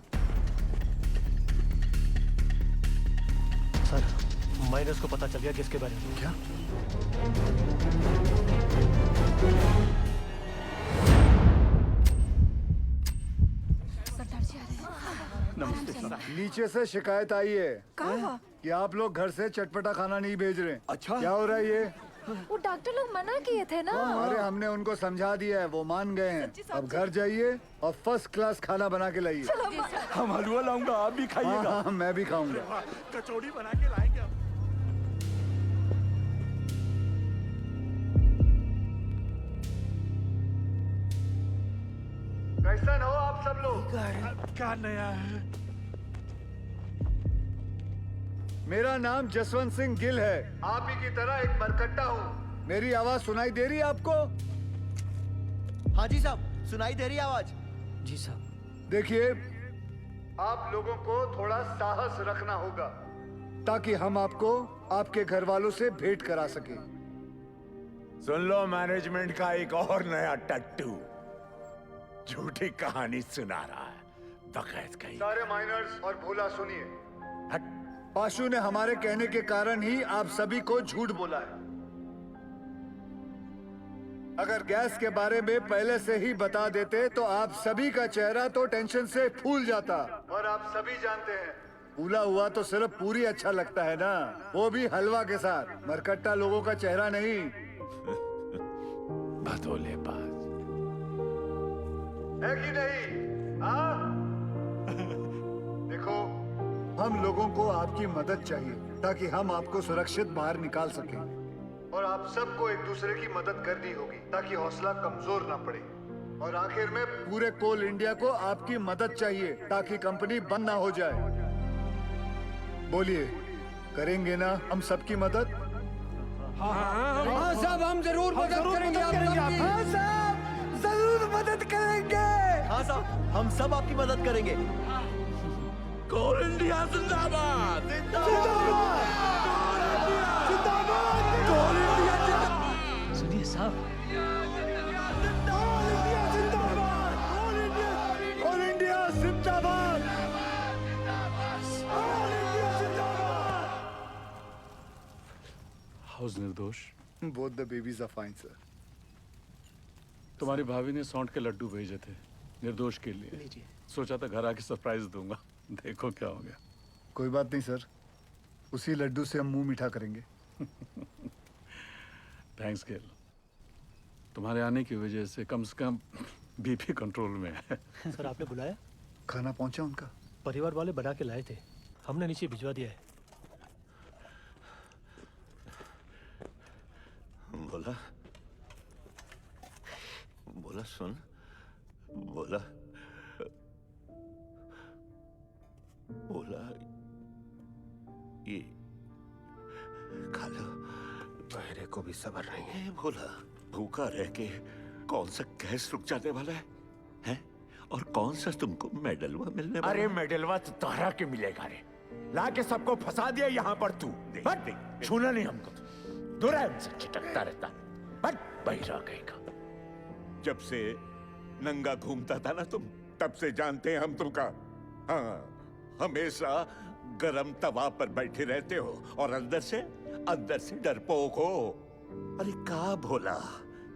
सर, माइनस को पता चल गया किसके बारे में। क्या? नमस्ते। नीचे से शिकायत आई है कि आप लोग घर से चटपटा खाना नहीं भेज रहे। अच्छा, क्या हो रहा है ये? वो डॉक्टर लोग मना किए थे ना। अरे हमने उनको समझा दिया है, वो मान गए हैं। अब घर जाइए और फर्स्ट क्लास खाना बना के लाइए। हम हलवा लाऊंगा, आप भी खाइएगा। हाँ, मैं भी खाऊंगा। कचौड़ी बना के लाएंगे। कैसन हो आप सब लोग? क्या नया है? मेरा नाम जसवंत सिंह गिल है। आप ही की तरह एक मरकट्टा हूँ। मेरी आवाज सुनाई दे रही है आपको? हाँ जी साहब, सुनाई दे रही है आवाज। जी साहब। देखिए, आप लोगों को थोड़ा साहस रखना होगा ताकि हम आपको आपके घर वालों से भेंट करा सके। सुन लो, मैनेजमेंट का एक और नया टट्टू झूठी कहानी सुना रहा है। बकैत कहीं। सारे माइनर्स और भोला सुनिए। पाशु ने हमारे कहने के कारण ही आप सभी को झूठ बोला है। अगर गैस के बारे में पहले से ही बता देते तो आप सभी का चेहरा तो टेंशन से फूल जाता। और आप सभी जानते हैं, फूला हुआ तो सिर्फ पूरी अच्छा लगता है ना, वो भी हलवा के साथ। मरकट्टा लोगों का चेहरा नहीं। भदोले बाज है कि नहीं? देखो, हम लोगों को आपकी मदद चाहिए ताकि हम आपको सुरक्षित बाहर निकाल सकें। और आप सबको एक दूसरे की मदद करनी होगी ताकि हौसला कमजोर ना पड़े। और आखिर में पूरे कोल इंडिया को आपकी मदद चाहिए ताकि कंपनी बंद ना हो जाए। बोलिए, करेंगे ना हम सबकी मदद? हाँ साहब, हम जरूर मदद करेंगे आपकी। हाँ साहब, जरूर मदद करेंगे। हाँ साहब, हम सब आपकी मदद करेंगे। कोल इंडिया जिंदाबाद! सुनिए साहब, कोल इंडिया जिंदाबाद! हाउस निर्दोष, both the babies are fine sir. तुम्हारी भाभी ने सौंठ के लड्डू भेजे थे निर्दोष के लिए। सोचा था घर आके सरप्राइज दूंगा, देखो क्या हो गया। कोई बात नहीं सर, उसी लड्डू से हम मुंह मीठा करेंगे। थैंक्स गेल, तुम्हारे आने की वजह से कम बीपी कंट्रोल में है। सर आपने बुलाया? खाना पहुंचा उनका? परिवार वाले बना के लाए थे, हमने नीचे भिजवा दिया है। बोला बोला सुन, बोला बोला ये खा लो। बहरे को भी सब्र नहीं है। बोला भूखा रह के कौन सा गैस रुक जाने वाला है, हैं? और कौन सा तुमको मेडलवा मिलने वाला? अरे मेडलवा तो तारा के मिलेगा रे। ला के सबको फंसा दिया यहाँ पर तू। छूना नहीं हमको, दूर है हमसे, चिटकता रहता। बट बहिरा कहेगा। जब से नंगा घूमता था ना तुम, तब से जानते हैं हम तुमका। हाँ, हमेशा गरम तवा पर बैठे रहते हो और अंदर से डरपोक हो। अरे का भोला,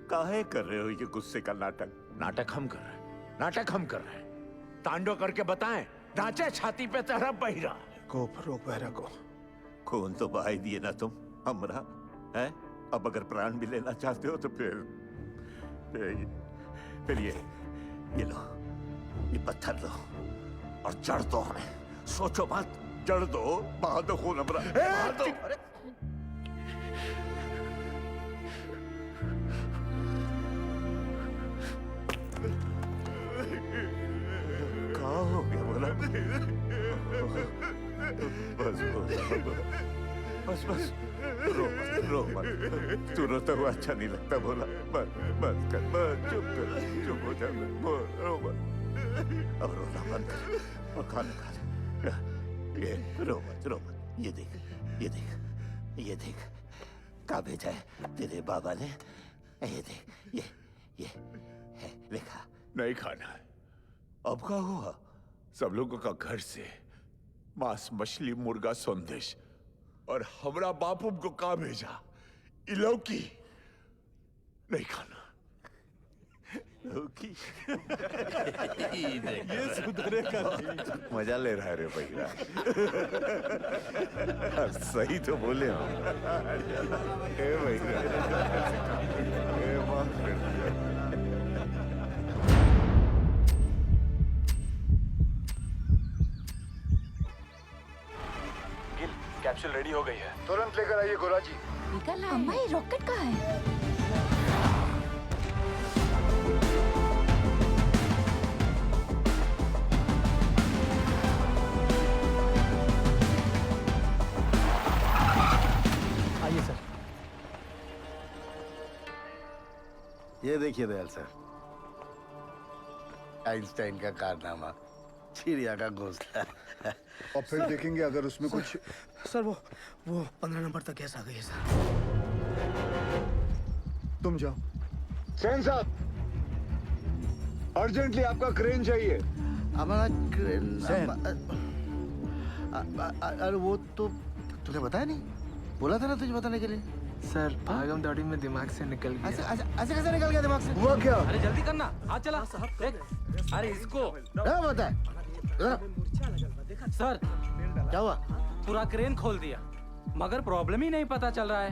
काहे कर रहे हो ये गुस्से का नाटक? नाटक हम कर रहे हैं, नाटक हम कर रहे हैं। तांडव करके बताएं, नाचे छाती पे तेरा बहिरा। को रोक बहरा को। खून तो बहा ही दिए ना तुम हमरा, है? अब अगर प्राण भी लेना चाहते हो तो फिर ये लो, ये पत्थर लो और जड़ दो हमें। सोचो मत, जड़ दो, बहा दो खून हमरा, बहा दो। क्या हो गया बोला? बस रो मत। तू रोता हुआ अच्छा नहीं लगता बोला। बस कर, बस चुप हो जा, रो मत। अब रोना बंद कर और खाना खा। ये रो मत। ये देख क्या भेजा है तेरे बाबा ने। ये देख, ये है लिखा। नहीं खाना है। अब क्या हुआ? सब लोगों का घर से मांस, मछली, मुर्गा, संदेश, और हमरा बापू को कहा भेजा? इलौकी नहीं खाना। लौकी ये सुधरे का मजा ले रहा है रे भैया। सही तो बोले हो। ए भैया, ए माफ कर दिया। कैप्सूल रेडी हो गई है। तुरंत लेकर आइए गोरा जी। निकल आए। अम्मा, ये रॉकेट कहाँ है? आइए सर। ये देखिए दयाल सर, आइंस्टाइन का कारनामा, चिड़िया का घोंसला। और फिर देखेंगे अगर उसमें कुछ। सर वो 15 नंबर तक गैस आ गई है सर। तुम जाओ। सेन साहब, अर्जेंटली आपका क्रेन चाहिए। हमारा क्रेन। अरे वो तो तुझे बताया नहीं, बोला था ना तुझे बताने के लिए। सर भागम दौड़ी में दिमाग से निकल गया। ऐसे कैसे निकल गया दिमाग से? हुआ क्या? अरे जल्दी करना, हाथ चला। अरे इसको क्या बताए? सर क्या हुआ? पूरा क्रेन खोल दिया, मगर प्रॉब्लम ही नहीं पता चल रहा है।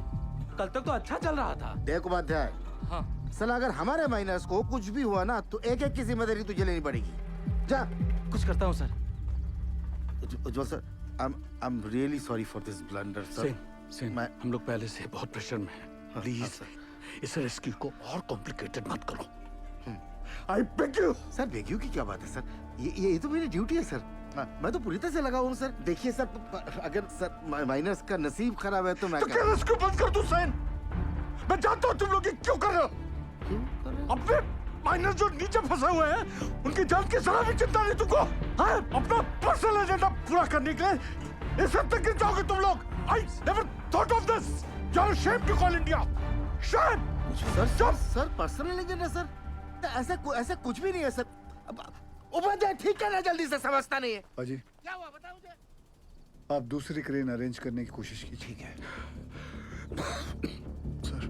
कल तक तो अच्छा चल रहा था। देख उपाध्याय, हाँ सर अगर हमारे माइनस को कुछ भी हुआ ना तो एक एक की जिम्मेदारी तुझे लेनी पड़ेगी। जा। कुछ करता हूँ sir. Ujjwal sir, I am really sorry for this blunder sir. Sen, हम लोग पहले से बहुत प्रेशर में हैं। प्लीज इस रेस्क्यू को और कॉम्प्लिकेटेड मत करो। I beg you. Sir beg you की क्या बात है सर? ये तो मेरी ड्यूटी है सर। मैं तो पूरी तरह से लगा हूँ सर। देखिए सर, अगर सर माइनर्स का नसीब खराब है तो मैं क्या रेस्क्यू बंद कर दूं सैन? मैं जानता हूँ तुम लोग ये क्यों कर रहे हो। अपने माइनर जो नीचे फंसे हुए हैं उनकी जान की जरा भी चिंता नहीं तुमको? हाँ? अपना पर्सनल एजेंडा पूरा करने के लिए इस हद तक गिर जाओगे तुम लोग। I never thought of this. You're ashamed to call India. Shame. Sir personal agenda sir? ऐसा कुछ भी नहीं है सर। उपाध्याय ठीक है ना, जल्दी से समझता नहीं है। अजी क्या हुआ बताओ मुझे। आप दूसरी क्रेन अरेंज करने की कोशिश कीजिए। ठीक है सर,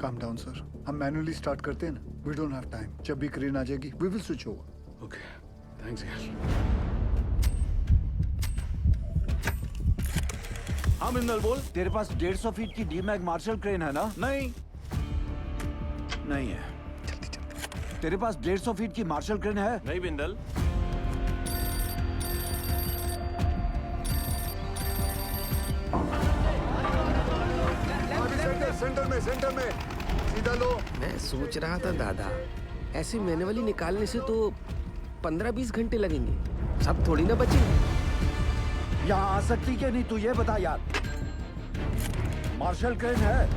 काम डाउन सर। हम मैन्युअली स्टार्ट करते हैं ना। We don't have time. जब भी क्रेन आ जाएगी we will switch over. Okay, thanks यार। हाँ बिंदल बोल। तेरे पास 150 फीट की डीमैग मार्शल क्रेन है ना? नहीं है। तेरे पास 150 फीट की मार्शल क्रेन है? नहीं बिंदल। सेंटर में सीधा लो। मैं सोच रहा था दादा, ऐसे मैनुअली निकालने से तो 15-20 घंटे लगेंगे। सब थोड़ी ना बचे। यहाँ आ सकती क्या नहीं, तू ये बता यार। मार्शल क्रेन है?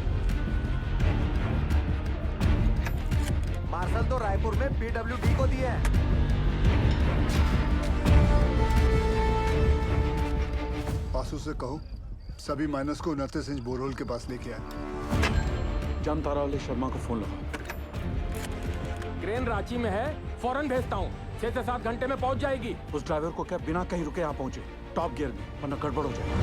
मार्शल तो रायपुर में PWD को दिए हैं। आसू से कहो सभी माइनस को 29 इंच बोरहोल के पास लेके आए। जामतारा वाले शर्मा को फोन लगाओ। क्रेन रांची में है, फौरन भेजता हूँ। 6 से 7 घंटे में पहुँच जाएगी। उस ड्राइवर को क्या बिना कहीं रुके यहाँ पहुंचे, टॉप गियर में, वरना गड़बड़ हो जाएगा।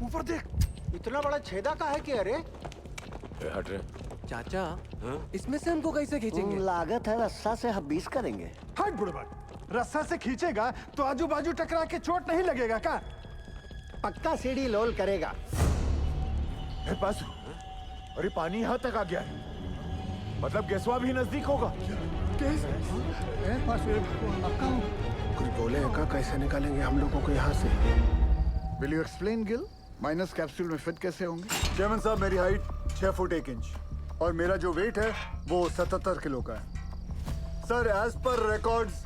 ऊपर देख, इतना बड़ा छेदा का है कि अरे हट रहे। चाचा, इसमें से हमको कैसे खींचेंगे? लागत है रस्सा से हम 20 करेंगे। हट बुढ़बा, रस्सा से खींचेगा तो आजू बाजू टकरा के चोट नहीं लगेगा क्या? पक्का सीढ़ी लोल करेगा। पास अरे पानी यहाँ तक आ गया है, मतलब गैसवा भी नजदीक होगा। कुछ बोले का कैसे निकालेंगे हम लोगों को यहाँ से? Will you explain Gill? Minus capsule में फिट कैसे होंगे? चेयरमैन साहब, मेरी हाइट 6 फुट 1 इंच और मेरा जो वेट है वो 77 किलो का है। सर एज पर रिकॉर्ड्स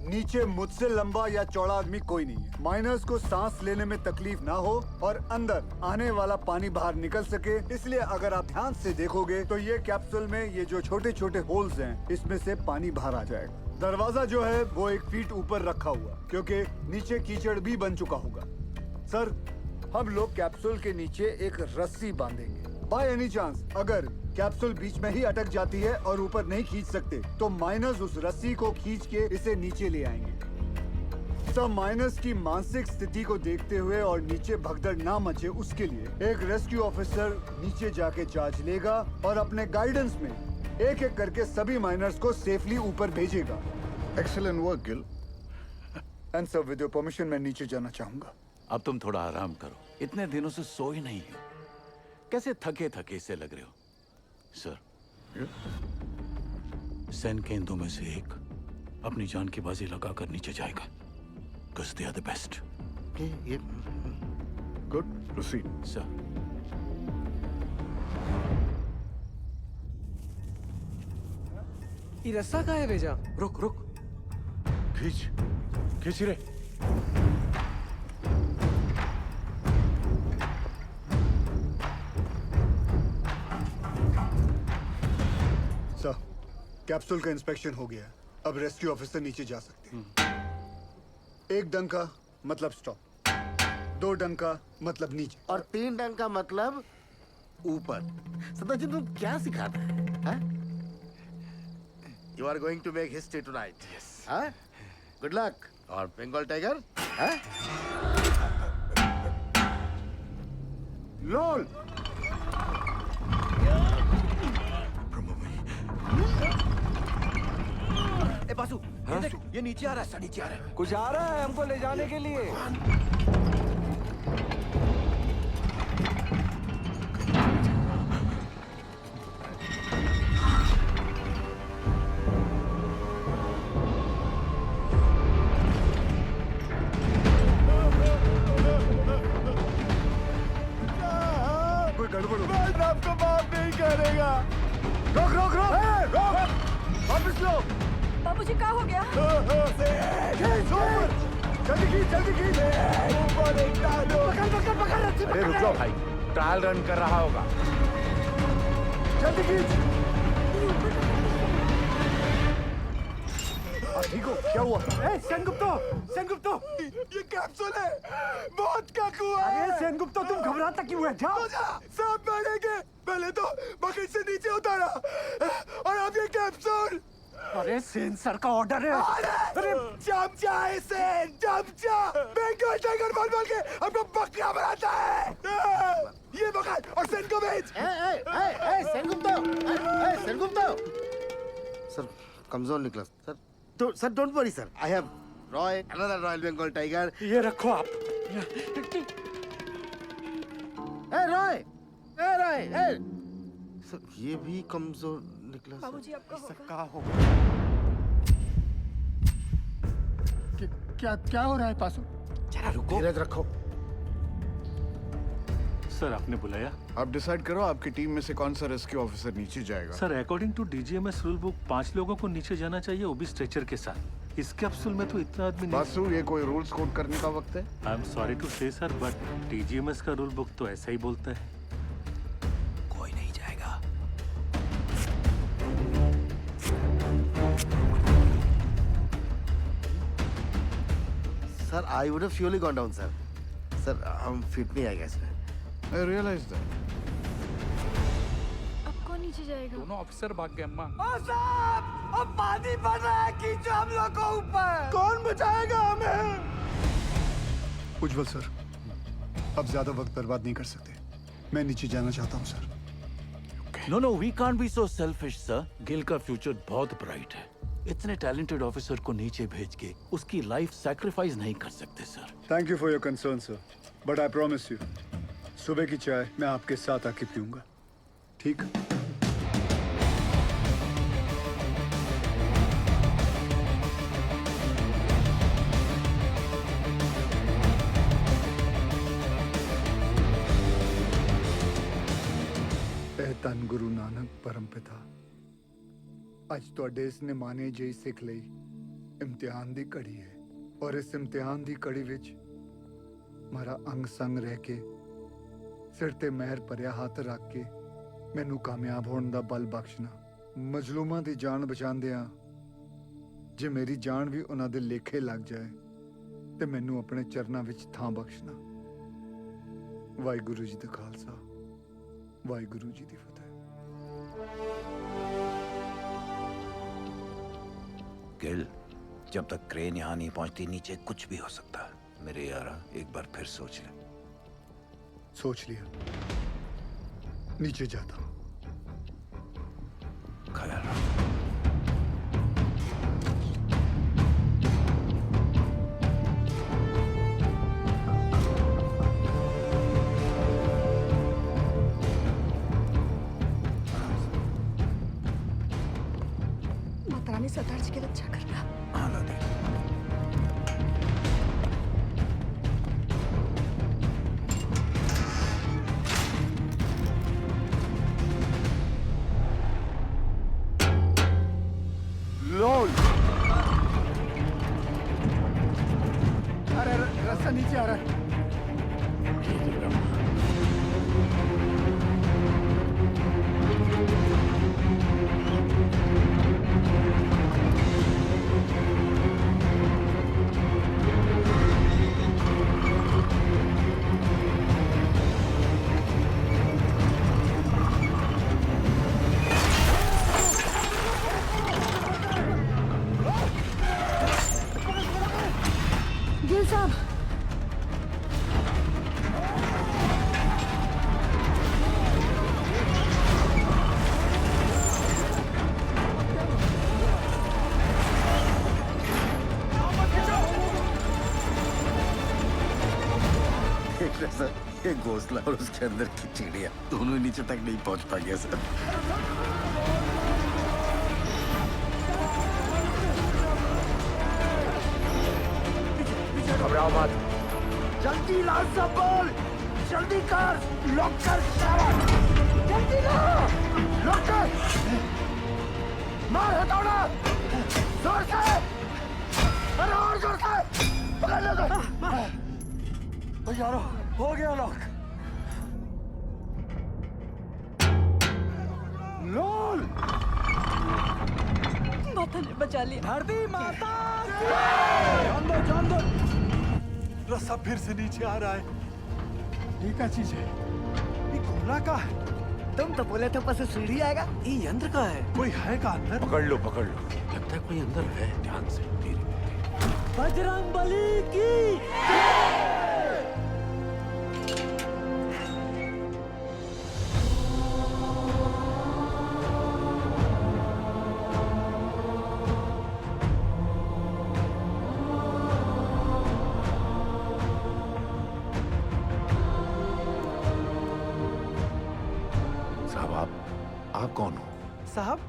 नीचे मुझसे लंबा या चौड़ा आदमी कोई नहीं है। माइनर्स को सांस लेने में तकलीफ ना हो और अंदर आने वाला पानी बाहर निकल सके, इसलिए अगर आप ध्यान से देखोगे तो ये कैप्सूल में ये जो छोटे छोटे होल्स हैं इसमें से पानी बाहर आ जाएगा। दरवाजा जो है वो 1 फीट ऊपर रखा हुआ क्योंकि नीचे कीचड़ भी बन चुका होगा। सर हम लोग कैप्सूल के नीचे एक रस्सी बांधेंगे। बाय एनी चांस अगर कैप्सूल बीच में ही अटक जाती है और ऊपर नहीं खींच सकते तो माइनस उस रस्सी को खींच के इसे नीचे ले आएंगे। सब माइनस की मानसिक स्थिति को देखते हुए और नीचे भगदड़ ना मचे उसके लिए एक रेस्क्यू ऑफिसर नीचे जाके चार्ज लेगा और अपने गाइडेंस में एक एक करके सभी माइनर्स को सेफली ऊपर भेजेगा। Excellent work Gill. And sir with your permission मैं नीचे जाना चाहूंगा। अब तुम थोड़ा आराम करो, इतने दिनों से सोए नहीं हो, कैसे थके थके से लग रहे हो। सर, सेन केंद्रों में से एक अपनी जान की बाजी लगाकर नीचे जाएगा। Because they are the best. Good, proceed. Sir. ये रस्सा कहाँ है भेजा? रुक खींच रे। सर कैप्सूल का इंस्पेक्शन हो गया है, अब रेस्क्यू ऑफिसर नीचे जा सकते हैं। 1 डंका मतलब स्टॉप, 2 डंका मतलब नीचे और 3 डंका मतलब ऊपर। सदाजी तुम क्या सिखाता है? You are going to make history tonight. Yes. Good luck. और बंगाल टाइगर? लोल। ए बासु, ये देख, ये नीचे आ रहा है। नीचे आ रहा है। कुछ आ रहा है हमको ले जाने के लिए। आपको माफ नहीं करेगा। रोक रोक रोक रोक, वापस लो। बाबूजी क्या हो गया? जल्दी खींच। पकड़ अरे रुक जाओ भाई, ट्रायल रन कर रहा होगा। जल्दी खींच। ठीक हो, क्या हुआ? सेनगुप्तो, ये कैप्सूल है, मौत का कुआं। अरे सेनगुप्तो, तुम घबराता क्यों है? जाओ। सब मरेंगे। पहले तो बकेट से नीचे उतारा और अब ये कैप्सूल। अरे सेन सर का ऑर्डर है। अरे चमचा है सेन, चमचा। बंगाल टाइगर बोल के हमको बकरा बनाता है। ये बकरा और सेन को भेज। सेनगुप्तो। सर कमजोर निकला sir. Sir don't worry sir, I have Roy, another royal Bengal tiger. ये रखो आप। रॉय सर, ये भी कमजोर निकला। बाबूजी आपका हो क्या हो रहा है पासो? जरा रुको, धीरज रखो। सर आपने बुलाया? आप डिसाइड करो आपकी टीम में से कौन सा रेस्क्यू ऑफिसर नीचे जाएगा। Sir according to DGMS rule book 5 लोगों को नीचे जाना चाहिए, वो भी स्ट्रेचर के साथ। इस कैप्सूल में तो इतना आदमी नहीं। बासु, ये कोई रूल्स कोड करने का वक्त है? आई एम सॉरी टू से सर, बट डीजीएमएस का रूल बुक तो ऐसा ही बोलता है। कोई नहीं जाएगा। Sir I would have surely gone down sir. Sir हम फिट नहीं आएगा इसमें। I realize that. अब कौन नीचे जाएगा? दोनों ऑफिसर भाग गए अम्मा। साहब, अब पानी बढ़ रहा है, खींचो हम लोग को ऊपर। कौन बचाएगा हमें? उज्जवल सर, अब ज्यादा वक्त बर्बाद नहीं कर सकते। मैं नीचे जाना चाहता हूँ sir. No, we can't be so selfish, sir. Gill का फ्यूचर बहुत ब्राइट है। इतने टैलेंटेड ऑफिसर को नीचे भेज के उसकी लाइफ सैक्रिफाइस नहीं कर सकते sir. Thank you for your concern sir, but I promise you, सुबह की चाय मैं आपके साथ आके पीऊंगा, ठीक? ਧੰਨ ਗੁਰੂ ਨਾਨਕ ਪਰਮ ਪਿਤਾ, ਅੱਜ ਤੁਹਾਡੇ ਇਸ ਨਿਮਾਣੇ ਜਿਹੀ ਸਿੱਖ ਲਈ ਇਮਤਿਹਾਨ ਦੀ ਘੜੀ ਹੈ, ਔਰ ਇਸ ਇਮਤਿਹਾਨ ਦੀ ਘੜੀ ਵਿੱਚ ਮਾਰਾ ਅੰਗ ਸੰਗ ਰਹਿ ਕੇ ਸਿਰ ਤੇ ਮਹਿਰ ਭਰਿਆ ਹੱਥ ਰੱਖ ਕੇ ਮੈਨੂੰ ਕਾਮਯਾਬ ਹੋਣ ਦਾ ਬਲ ਬਖਸ਼ਣਾ। ਮਜ਼ਲੂਮਾਂ ਦੀ ਜਾਨ ਬਚਾਉਂਦਿਆਂ ਜੇ ਮੇਰੀ ਜਾਨ ਵੀ ਉਹਨਾਂ ਦੇ ਲੇਖੇ ਲੱਗ ਜਾਏ ਤੇ ਮੈਨੂੰ ਆਪਣੇ ਚਰਨਾਂ ਵਿੱਚ ਥਾਂ ਬਖਸ਼ਣਾ। ਵਾਹਿਗੁਰੂ ਜੀ ਦਾ ਖਾਲਸਾ, वाहिगुरु जी दी फतेह। गिल, जब तक क्रेन यहाँ नहीं पहुंचती नीचे कुछ भी हो सकता है। मेरे यारा एक बार फिर सोच ले। सोच लिया, नीचे जाता हूँ। ख्याल रखो। सरदार जी के लिए अच्छा करना। हाँ दादी। लोल। अरे रास्ता नीचे आ रहा है। गिल साहब, देख रहे सर, ये घोंसला और उसके अंदर की चिड़िया दोनों नीचे तक नहीं पहुंच पाएंगे सर। घबराओ मत। जल्दी लाल सा बोल, जल्दी कर, लॉक कर सारा। जल्दी लो। मार हथौड़ा जोर से, अरे और जोर से पकड़ लो। यारो हो गया लॉक। लोल माता ने बचा लिया। धरती माता जान दो। रस्सा फिर से नीचे आ रहा है। ये क्या चीज है? ये घोड़ा का है। तुम तो बोले थे ऊपर से सीढ़ी आएगा। ये यंत्र का है। कोई है का अंदर? पकड़ लो लगता है कोई अंदर है। ध्यान से धीरे। बजरंग बली की आप कौन हो? साहब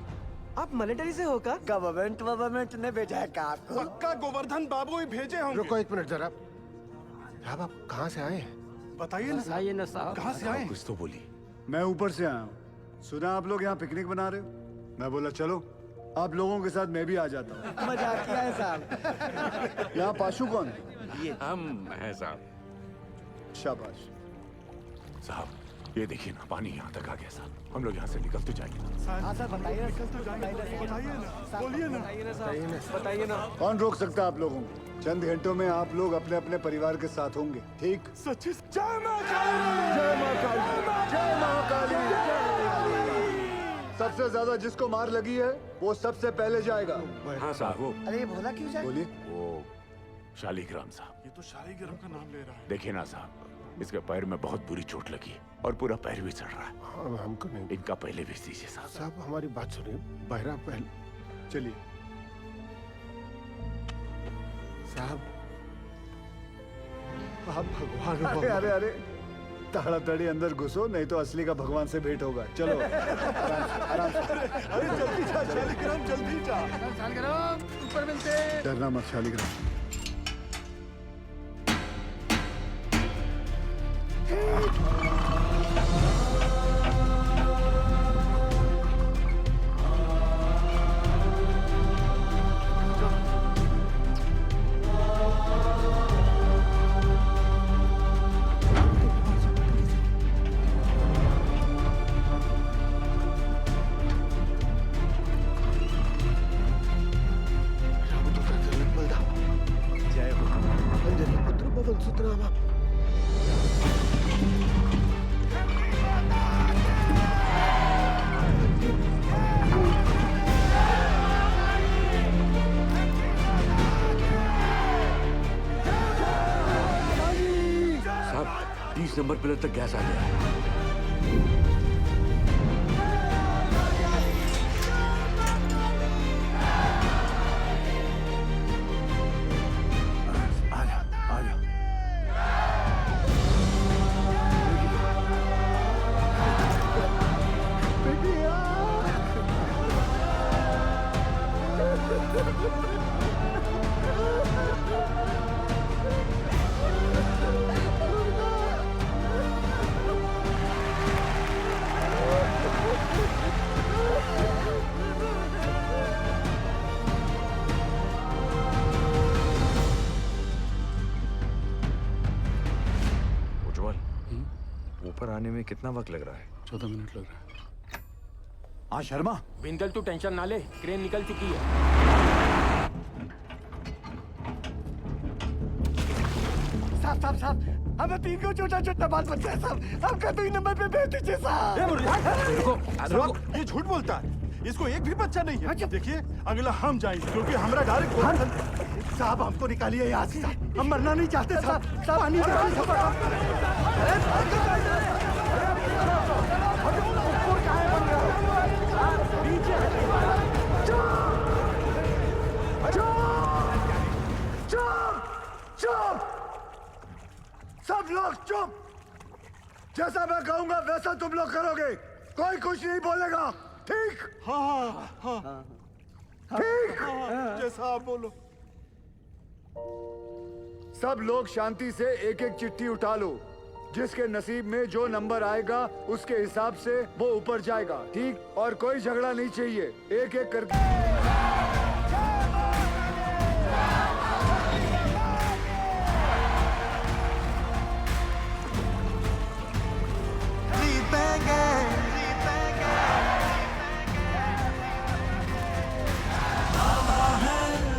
आप मिलिट्री से हो का? गवर्नमेंट ने भेजा है का आपको? पक्का गोवर्धन बाबू ही भेजे होंगे। रुको एक मिनट जरा। साहब आप कहाँ से आए हैं? बताइए ना साहब। कहाँ से आए? कुछ तो बोलिए। मैं ऊपर से आया हूँ। सुना आप लोग यहाँ पिकनिक बना रहे हो। मैं बोला चलो आप लोगों के साथ मैं भी आ जाता हूँ। मजाक किया है साहब। यहाँ पाशु कौन है? ये हम हैं साहब। शाबाश। साहब ये देखिए ना, पानी यहाँ तक आ गया साहब। हम लोग यहाँ से निकल तो जाएंगे। हाँ सर बताइए। बताइए ना। कौन रोक सकता है आप लोगों को? चंद घंटों में आप लोग अपने अपने परिवार के साथ होंगे। ठीक? सच्ची। जय मां काली। जय मां काली। जय मां काली। सबसे ज्यादा जिसको मार लगी है वो सबसे पहले जाएगा। हाँ साहब वो। अरे ये भोला क्यों जाए? बोलिए। वो शालिग्राम साहब। ये तो शालिग्राम का नाम ले रहा है। देखिए ना साहब, इसके पैर में बहुत बुरी चोट लगी है और पूरा पैर भी चढ़ रहा है। हाँ, हमको नहीं। इनका पहले भेज दीजिए साहब। साहब हमारी बात सुनिए। बहरा पहले। चलिए साहब आप भगवान हो। अरे अरे ताड़ाताड़ी अंदर घुसो, नहीं तो असली का भगवान से भेंट होगा। चलो आराम से। अरे जल्दी जा शालिग्राम, जल्दी जा। शालिग्राम ऊपर मिलते। डरना मत शालिग्राम। जय हो। अंजनी पुत्र पवन सुत रामा। साहब 30 नंबर पिलर तक गैस आ गया है। ऊपर आने में कितना वक्त लग रहा है? 14 मिनट लग रहा है। हाँ शर्मा। बिंदल तू टेंशन ना ले, क्रेन निकल चुकी है। साहब हमें 3 को छोटा बात बचा है साहब। आपका 2 नंबर पे भेज दीजिए साहब। ये झूठ बोलता है। इसको एक भी बच्चा नहीं है। देखिए अगला हम जाएंगे क्योंकि हमारा डायरेक्ट। साहब हमको निकालिए यहाँ से साहब। हम मरना नहीं चाहते साहब। पानी चुप! सब लोग चुप! जैसा मैं कहूंगा वैसा तुम लोग करोगे। कोई कुछ नहीं बोलेगा। ठीक? हाँ। ठीक? जैसा आप बोलो। सब लोग शांति से एक एक चिट्ठी उठा लो जिसके नसीब में जो नंबर आएगा उसके हिसाब से वो ऊपर जाएगा, ठीक? और कोई झगड़ा नहीं चाहिए, एक एक करके। जीतेंगे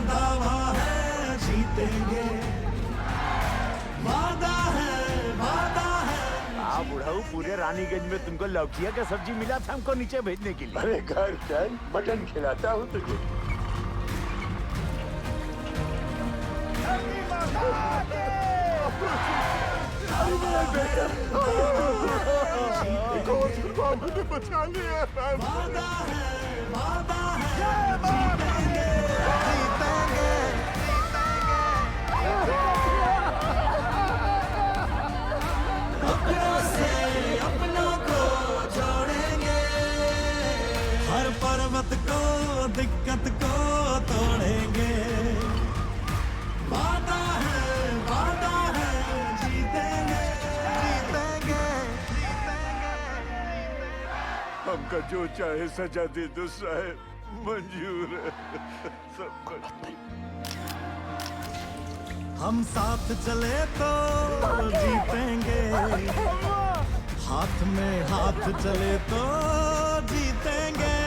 दावा है जीतेंगे, वादा है बुढ़ाऊ, पूरे रानीगंज में तुमको लौकिया का सब्जी मिला था हमको नीचे भेजने के लिए। अरे घर चल, मटन खिलाता हूँ तुझे। बचा लिया। वादा है जीतेंगे जीतेंगे अपनों से अपनों को जोड़ेंगे, हर पर्वत को दिक्कत को तोड़ेंगे, वादा है जीतेंगे जीतेंगे हमका जो चाहे सजा दे दो साहब, मंजूर है सब कुछ। हम साथ चले तो जीतेंगे, हाथ में हाथ चले तो जीतेंगे,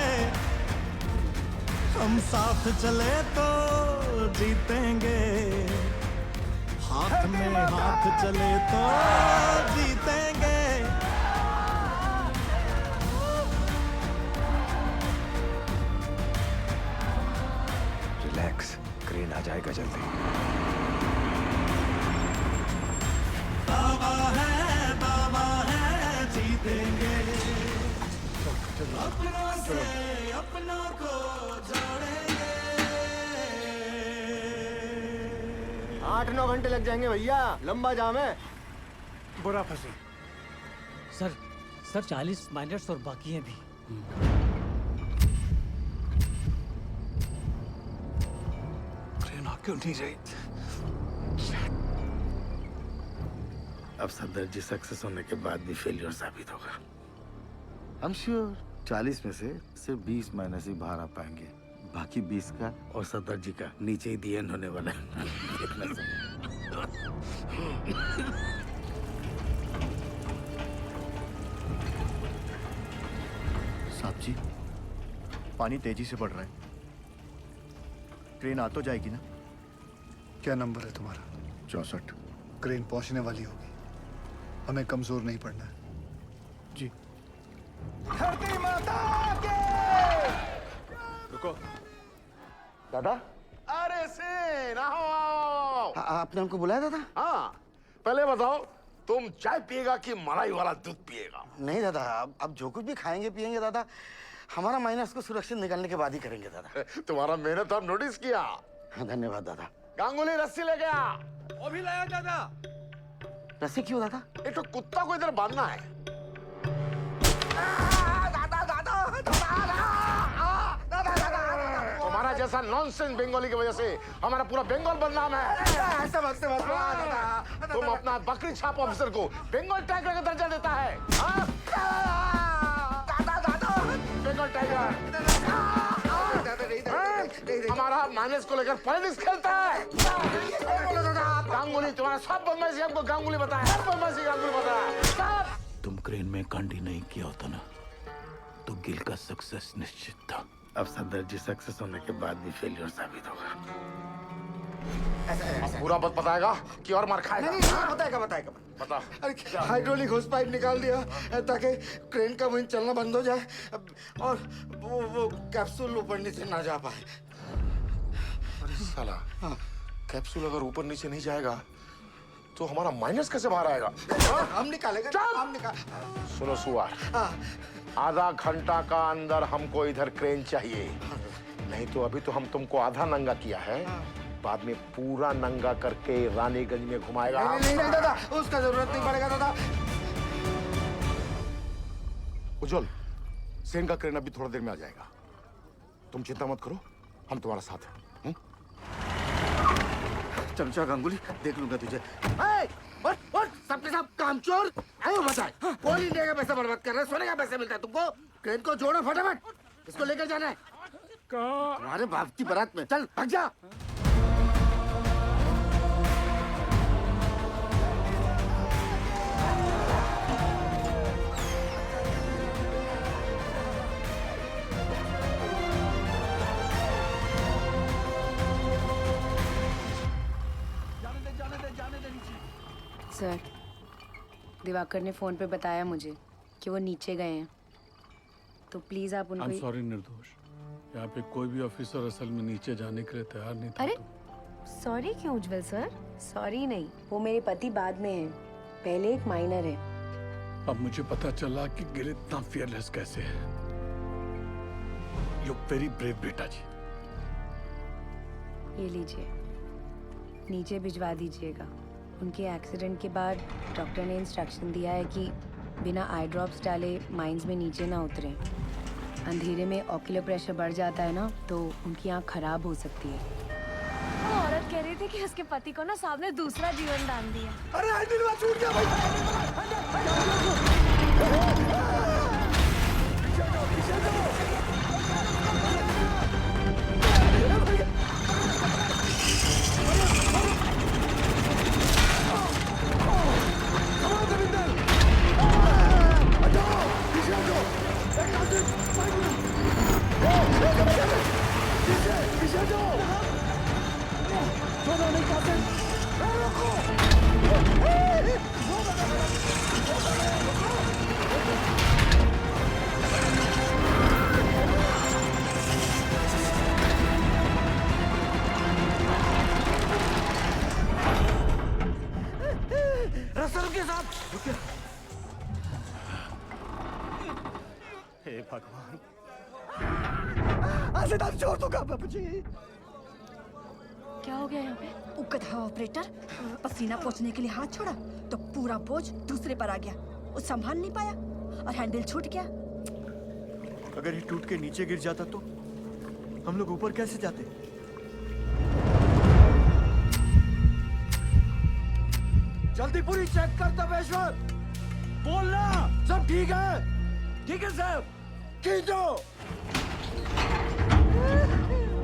हम साथ चले तो जीतेंगे, हाथ में हाथ चले तो जीतेंगे। रिलैक्स, क्रेन आ जाएगा जल्दी। दावा है जीतेंगे, अपनों से अपनों को जोड़ेंगे। 8-9 घंटे लग जाएंगे भैया, लंबा जाम है। बुरा फंसे। सर 40 माइनर्स और बाकी हैं भी। क्रेन आ क्यों नहीं रही? अब सदर जी सक्सेस होने के बाद भी फेलियर साबित होगा। I'm sure 40 में से सिर्फ 20 माइनस ही बाहर आ पाएंगे, बाकी 20 का और सदर जी का नीचे ही दी एंड होने वाला है। साहब जी, पानी तेजी से बढ़ रहा है, ट्रेन आ तो जाएगी ना? क्या नंबर है तुम्हारा? 64। क्रेन पहुंचने वाली होगी, हमें कमजोर नहीं पड़ना है। जी। धरती माता के रुको। दादा, अरे सेन आओ। आपने हमको बुलाया दादा? हाँ, पहले बताओ तुम चाय पिएगा कि मलाई वाला दूध पिएगा? नहीं दादा, अब जो कुछ भी खाएंगे पिएंगे दादा, हमारा माइनस को सुरक्षित निकालने के बाद ही करेंगे दादा। तुम्हारा मेहनत और नोटिस किया। धन्यवाद दादा। गांगुली रस्सी ले गया। वो भी लाया दादा। रस्सी क्यों दादा? एक तो कुत्ता को इधर बांधना है। तुम्हारा जैसा नॉनसेंस बंगाली की वजह से हमारा पूरा बंगाल बदनाम है। ऐसा मत से तुम अपना बकरी छाप ऑफिसर को बंगाल टाइगर का दर्जा देता है। बंगाल टाइगर हमारा माइनस को लेकर पॉलिटिक्स खेलता है। गांगुली तुम्हारा सब बदमाशी हमको गांगुली बताया, सब बदमाशी गांगुली बताया। तुम क्रेन में कांडी नहीं किया होता ना तो गिल का सक्सेस निश्चित था। अब सदर जी सक्सेस होने के बाद भी फेलियर साबित होगा। अब पूरा बात बताएगा कि और मार खाएगा? नहीं, बताएगा बता। अरे हाइड्रोलिक होस पाइप निकाल दिया ताकि क्रेन का विंड चलना बंद हो जाए और वो कैप्सूल ऊपर नीचे ना जा पाए। अरे साला, कैप्सूल अगर ऊपर नीचे नहीं जाएगा तो हमारा माइनस कैसे बाहर आएगा? हम निकालेंगे। सुनो सुआर, आधा घंटा का अंदर हमको इधर क्रेन चाहिए, नहीं तो अभी तो हम तुमको आधा नंगा किया है, बाद में पूरा नंगा करके रानीगंज में घुमाएगा। नहीं दादा, उसका जरूरत नहीं पड़ेगा दादा। उज्जवल, सेन का क्रेन अभी थोड़ा देर में आ जाएगा, तुम चिंता मत करो, हम तुम्हारा साथ हैं। चमचा गांगुली, देख लूंगा तुझे। सबके सब कामचोर आयो बताए कोल इंडिया का पैसा बर्बाद कर रहे हैं, सोने का पैसा मिलता है तुमको। क्रेन को जोड़ो फटाफट, इसको लेकर जाना है तुम्हारे बाप की बारात में। चल भाग जा। सर, दिवाकर ने फोन पे बताया मुझे कि वो नीचे गए हैं, तो प्लीज आप उनको। I'm sorry निर्दोष, यहाँ पे कोई भी ऑफिसर असल में नीचे जाने के लिए तैयार नहीं था। अरे सॉरी क्यों उज्जवल सर? सॉरी नहीं, वो मेरे पति बाद में हैं, पहले एक माइनर है। अब मुझे पता चला कि गिल इतना फियरलेस कैसे है। यू वेरी ब्रेव बेटा जी। ये लीजिए, नीचे भिजवा दीजिएगा। उनके एक्सीडेंट के बाद डॉक्टर ने इंस्ट्रक्शन दिया है कि बिना आई ड्रॉप्स डाले माइंस में नीचे ना उतरें। अंधेरे में ऑक्यूलर प्रेशर बढ़ जाता है ना, तो उनकी आँख खराब हो सकती है। वो औरत कह रही थी कि उसके पति को ना सामने दूसरा जीवन दान दिया। अरे दिलवा छूट गया भाई। हे भगवान, आशीर्वाद छोड़ दो बाबूजी। क्या हो गया यहाँ पे? उकथा ऑपरेटर पसीना पोंछने के लिए हाथ छोड़ा तो पूरा बोझ दूसरे पर आ गया। वो संभाल नहीं पाया और हैंडल छूट गया। अगर ये टूट के नीचे गिर जाता तो हम लोग ऊपर कैसे जाते? जल्दी पूरी चेक कर तपेश्वर। बोलना सब ठीक है? ठीक है साहब। खींचो।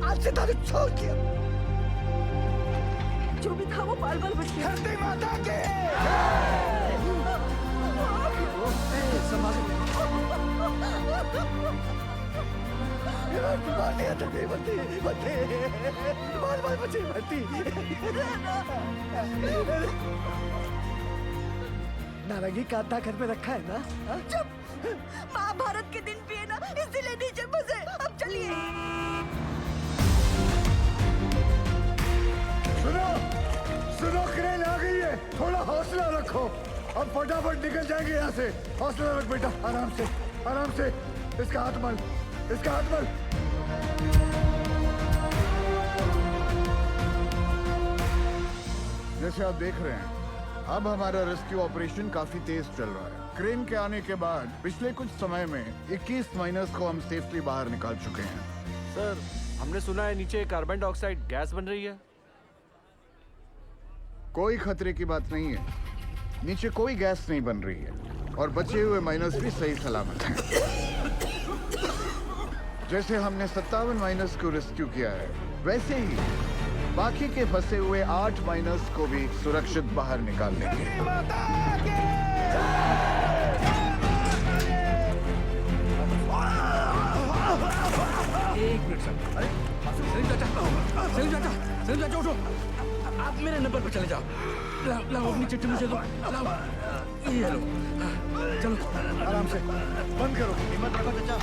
आज से तारीख छोड़ दिया। जो भी था वो बाल बाल बच गया। धरती माता की। नारंगी कांटा घर में रखा है ना? चुप! महाभारत के दिन भी है ना, इसीलिए नीचे फंसे। अब चलिए। सुनो, सुनो, क्रेन आ गई है। थोड़ा हौसला रखो। अब फटाफट निकल जाएंगे यहाँ से। हौसला रख बेटा, आराम से, आराम से। इसका हाथ मल, इसका हाथ मल। जैसे आप देख रहे हैं, अब हमारा रेस्क्यू ऑपरेशन काफी तेज चल रहा है। क्रेन के आने के बाद पिछले कुछ समय में 21 माइनर्स को हम सेफली बाहर निकाल चुके हैं। सर, हमने सुना है नीचे कार्बन डाइऑक्साइड गैस बन रही है। कोई खतरे की बात नहीं है। नीचे कोई गैस नहीं बन रही है और बचे हुए माइनर्स भी सही सलामत हैं। जैसे हमने 57 माइनर्स को रेस्क्यू किया है, वैसे ही बाकी के फंसे हुए 8 माइनर्स को भी सुरक्षित बाहर निकाल लेंगे। एक मिनट सर। अरे सलीम चाचा उठो। आप मेरे नंबर पर चले जाओ। लाओ अपनी चिट्ठी मुझे दो। लाओ, ये लो। चलो आराम से, बंद करो। हिम्मत रखो चाचा।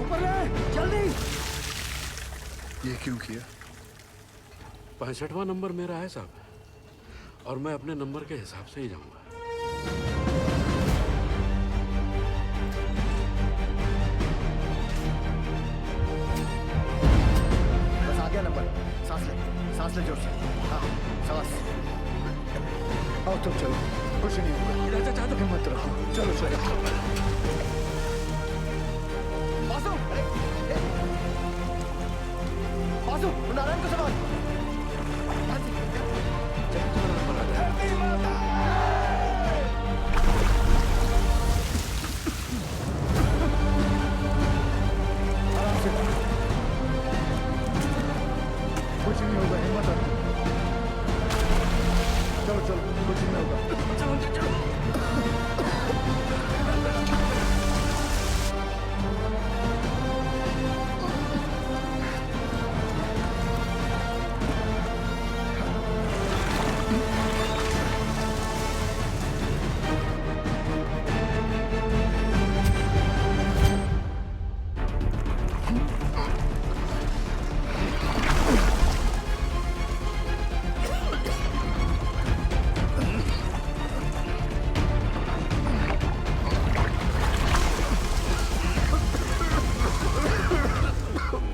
ऊपर ले, जल्दी। ये क्यों किया? 65वां नंबर मेरा है साहब, और मैं अपने नंबर के हिसाब से ही जाऊंगा। बस आ गया नंबर। सांस ले जोर से। हाँ, सांस। आओ तुम चलो, कुछ नहीं होगा। चाचा तो हिम्मत रखो, चलो चलो। बासु, नारायण को संभाल। चलो कुछ नहीं होगा।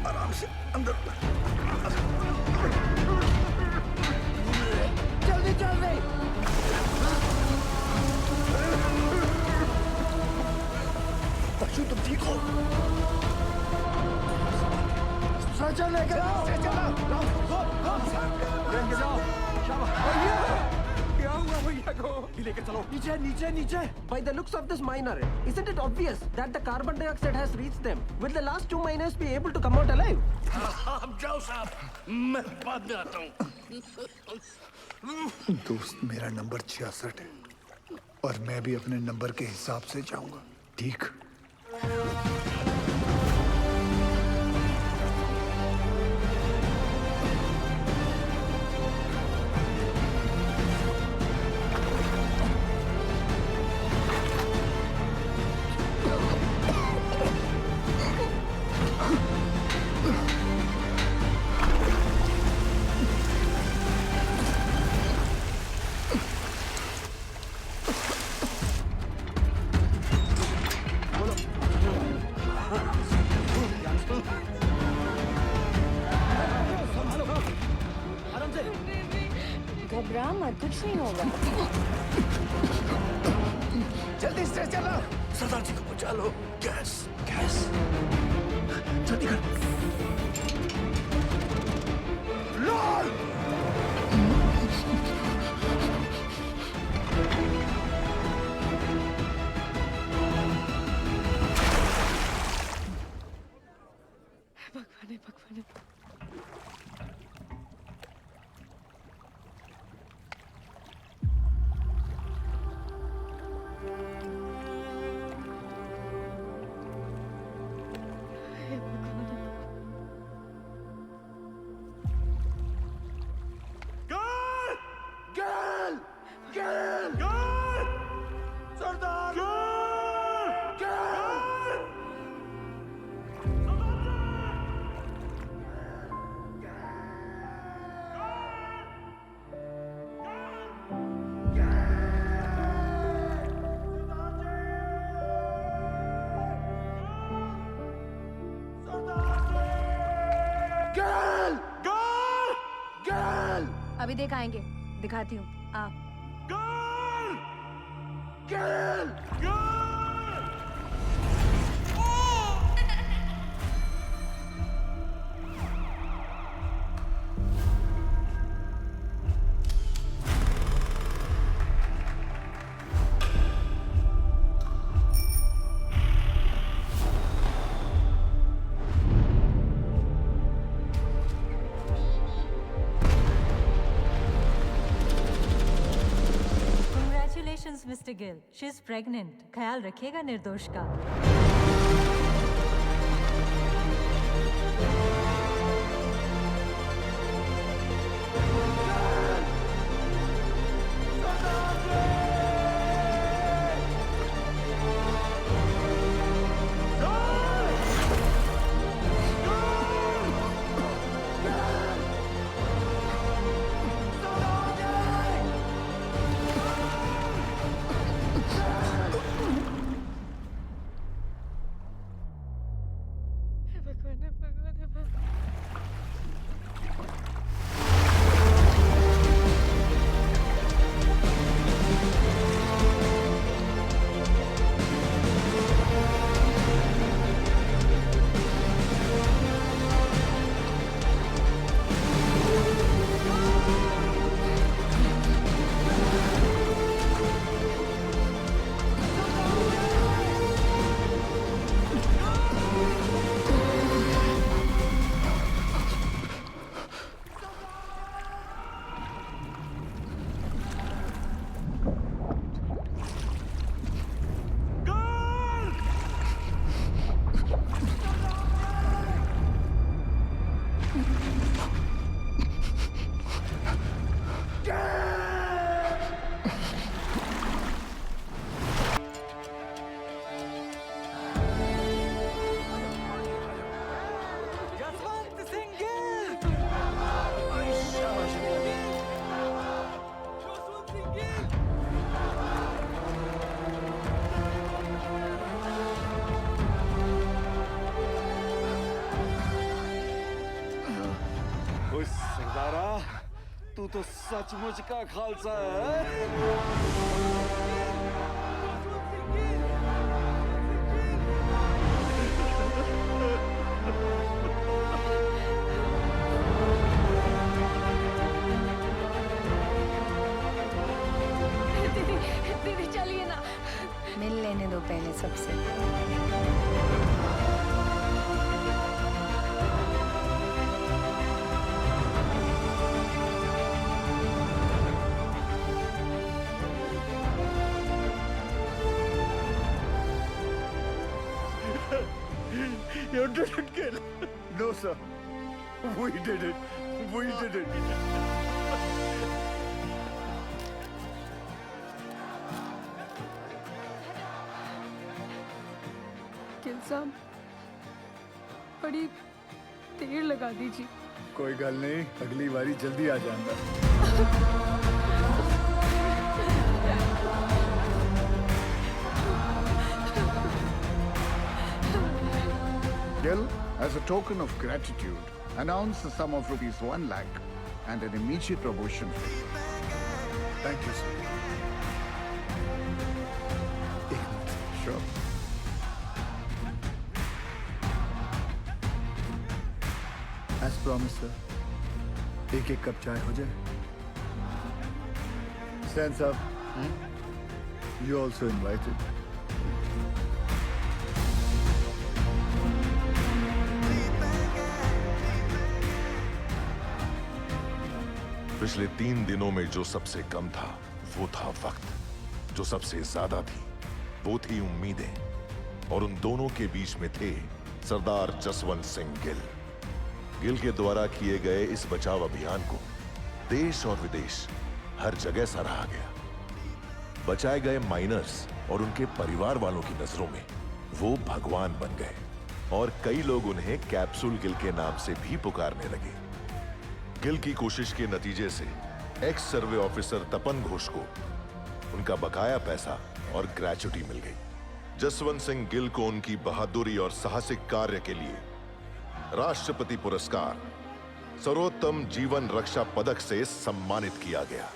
आराम से अंदर जल्दी जल्दी पशु तुम ठीक हो? सचा लेकर आओ। क्या हुआ भैया को? लेकर चलो। नीचे नीचे नीचे. By the looks of this miner, isn't it obvious that the carbon dioxide has reached them? Will the last two miners be able to come out alive? आप जाओ साहब, मैं बाद में आता हूँ। दोस्त मेरा नंबर 66 है और मैं भी अपने नंबर के हिसाब से जाऊंगा, ठीक? घबरा मत, कुछ नहीं होगा। जल्दी से चलो। सरदार जी को बचा लो। गैस गैस जल्दी कर। लॉर्ड भगवान भगवान। अभी देख आएंगे, दिखाती हूँ। आप mister Gill, she is pregnant. ख्याल रखिएगा निर्दोष का। तो सचमुच का खालसा है। दीदी दीदी चलिए ना, मिल लेने दो पहले सबसे। You didn't kill. No, sir. We did it. We did it. Gill साहब, बड़ी देर लगा दीजिए। कोई गल नहीं, अगली बारी जल्दी आ जाऊंगा। Gil, as a token of gratitude, announce the sum of rupees 1 lakh and an immediate promotion fee. Thank you, sir. Sure. As promised, sir. एक कप चाय हो जाए। Stand up. You also invited. पिछले 3 दिनों में जो सबसे कम था वो था वक्त। जो सबसे ज्यादा थी वो थी उम्मीदें। और उन दोनों के बीच में थे सरदार जसवंत सिंह गिल। गिल के द्वारा किए गए इस बचाव अभियान को देश और विदेश हर जगह सराहा गया। बचाए गए माइनर्स और उनके परिवार वालों की नजरों में वो भगवान बन गए और कई लोग उन्हें कैप्सूल गिल के नाम से भी पुकारने लगे। गिल की कोशिश के नतीजे से एक्स सर्वे ऑफिसर तपन घोष को उनका बकाया पैसा और ग्रेच्युटी मिल गई। जसवंत सिंह गिल को उनकी बहादुरी और साहसिक कार्य के लिए राष्ट्रपति पुरस्कार सर्वोत्तम जीवन रक्षा पदक से सम्मानित किया गया।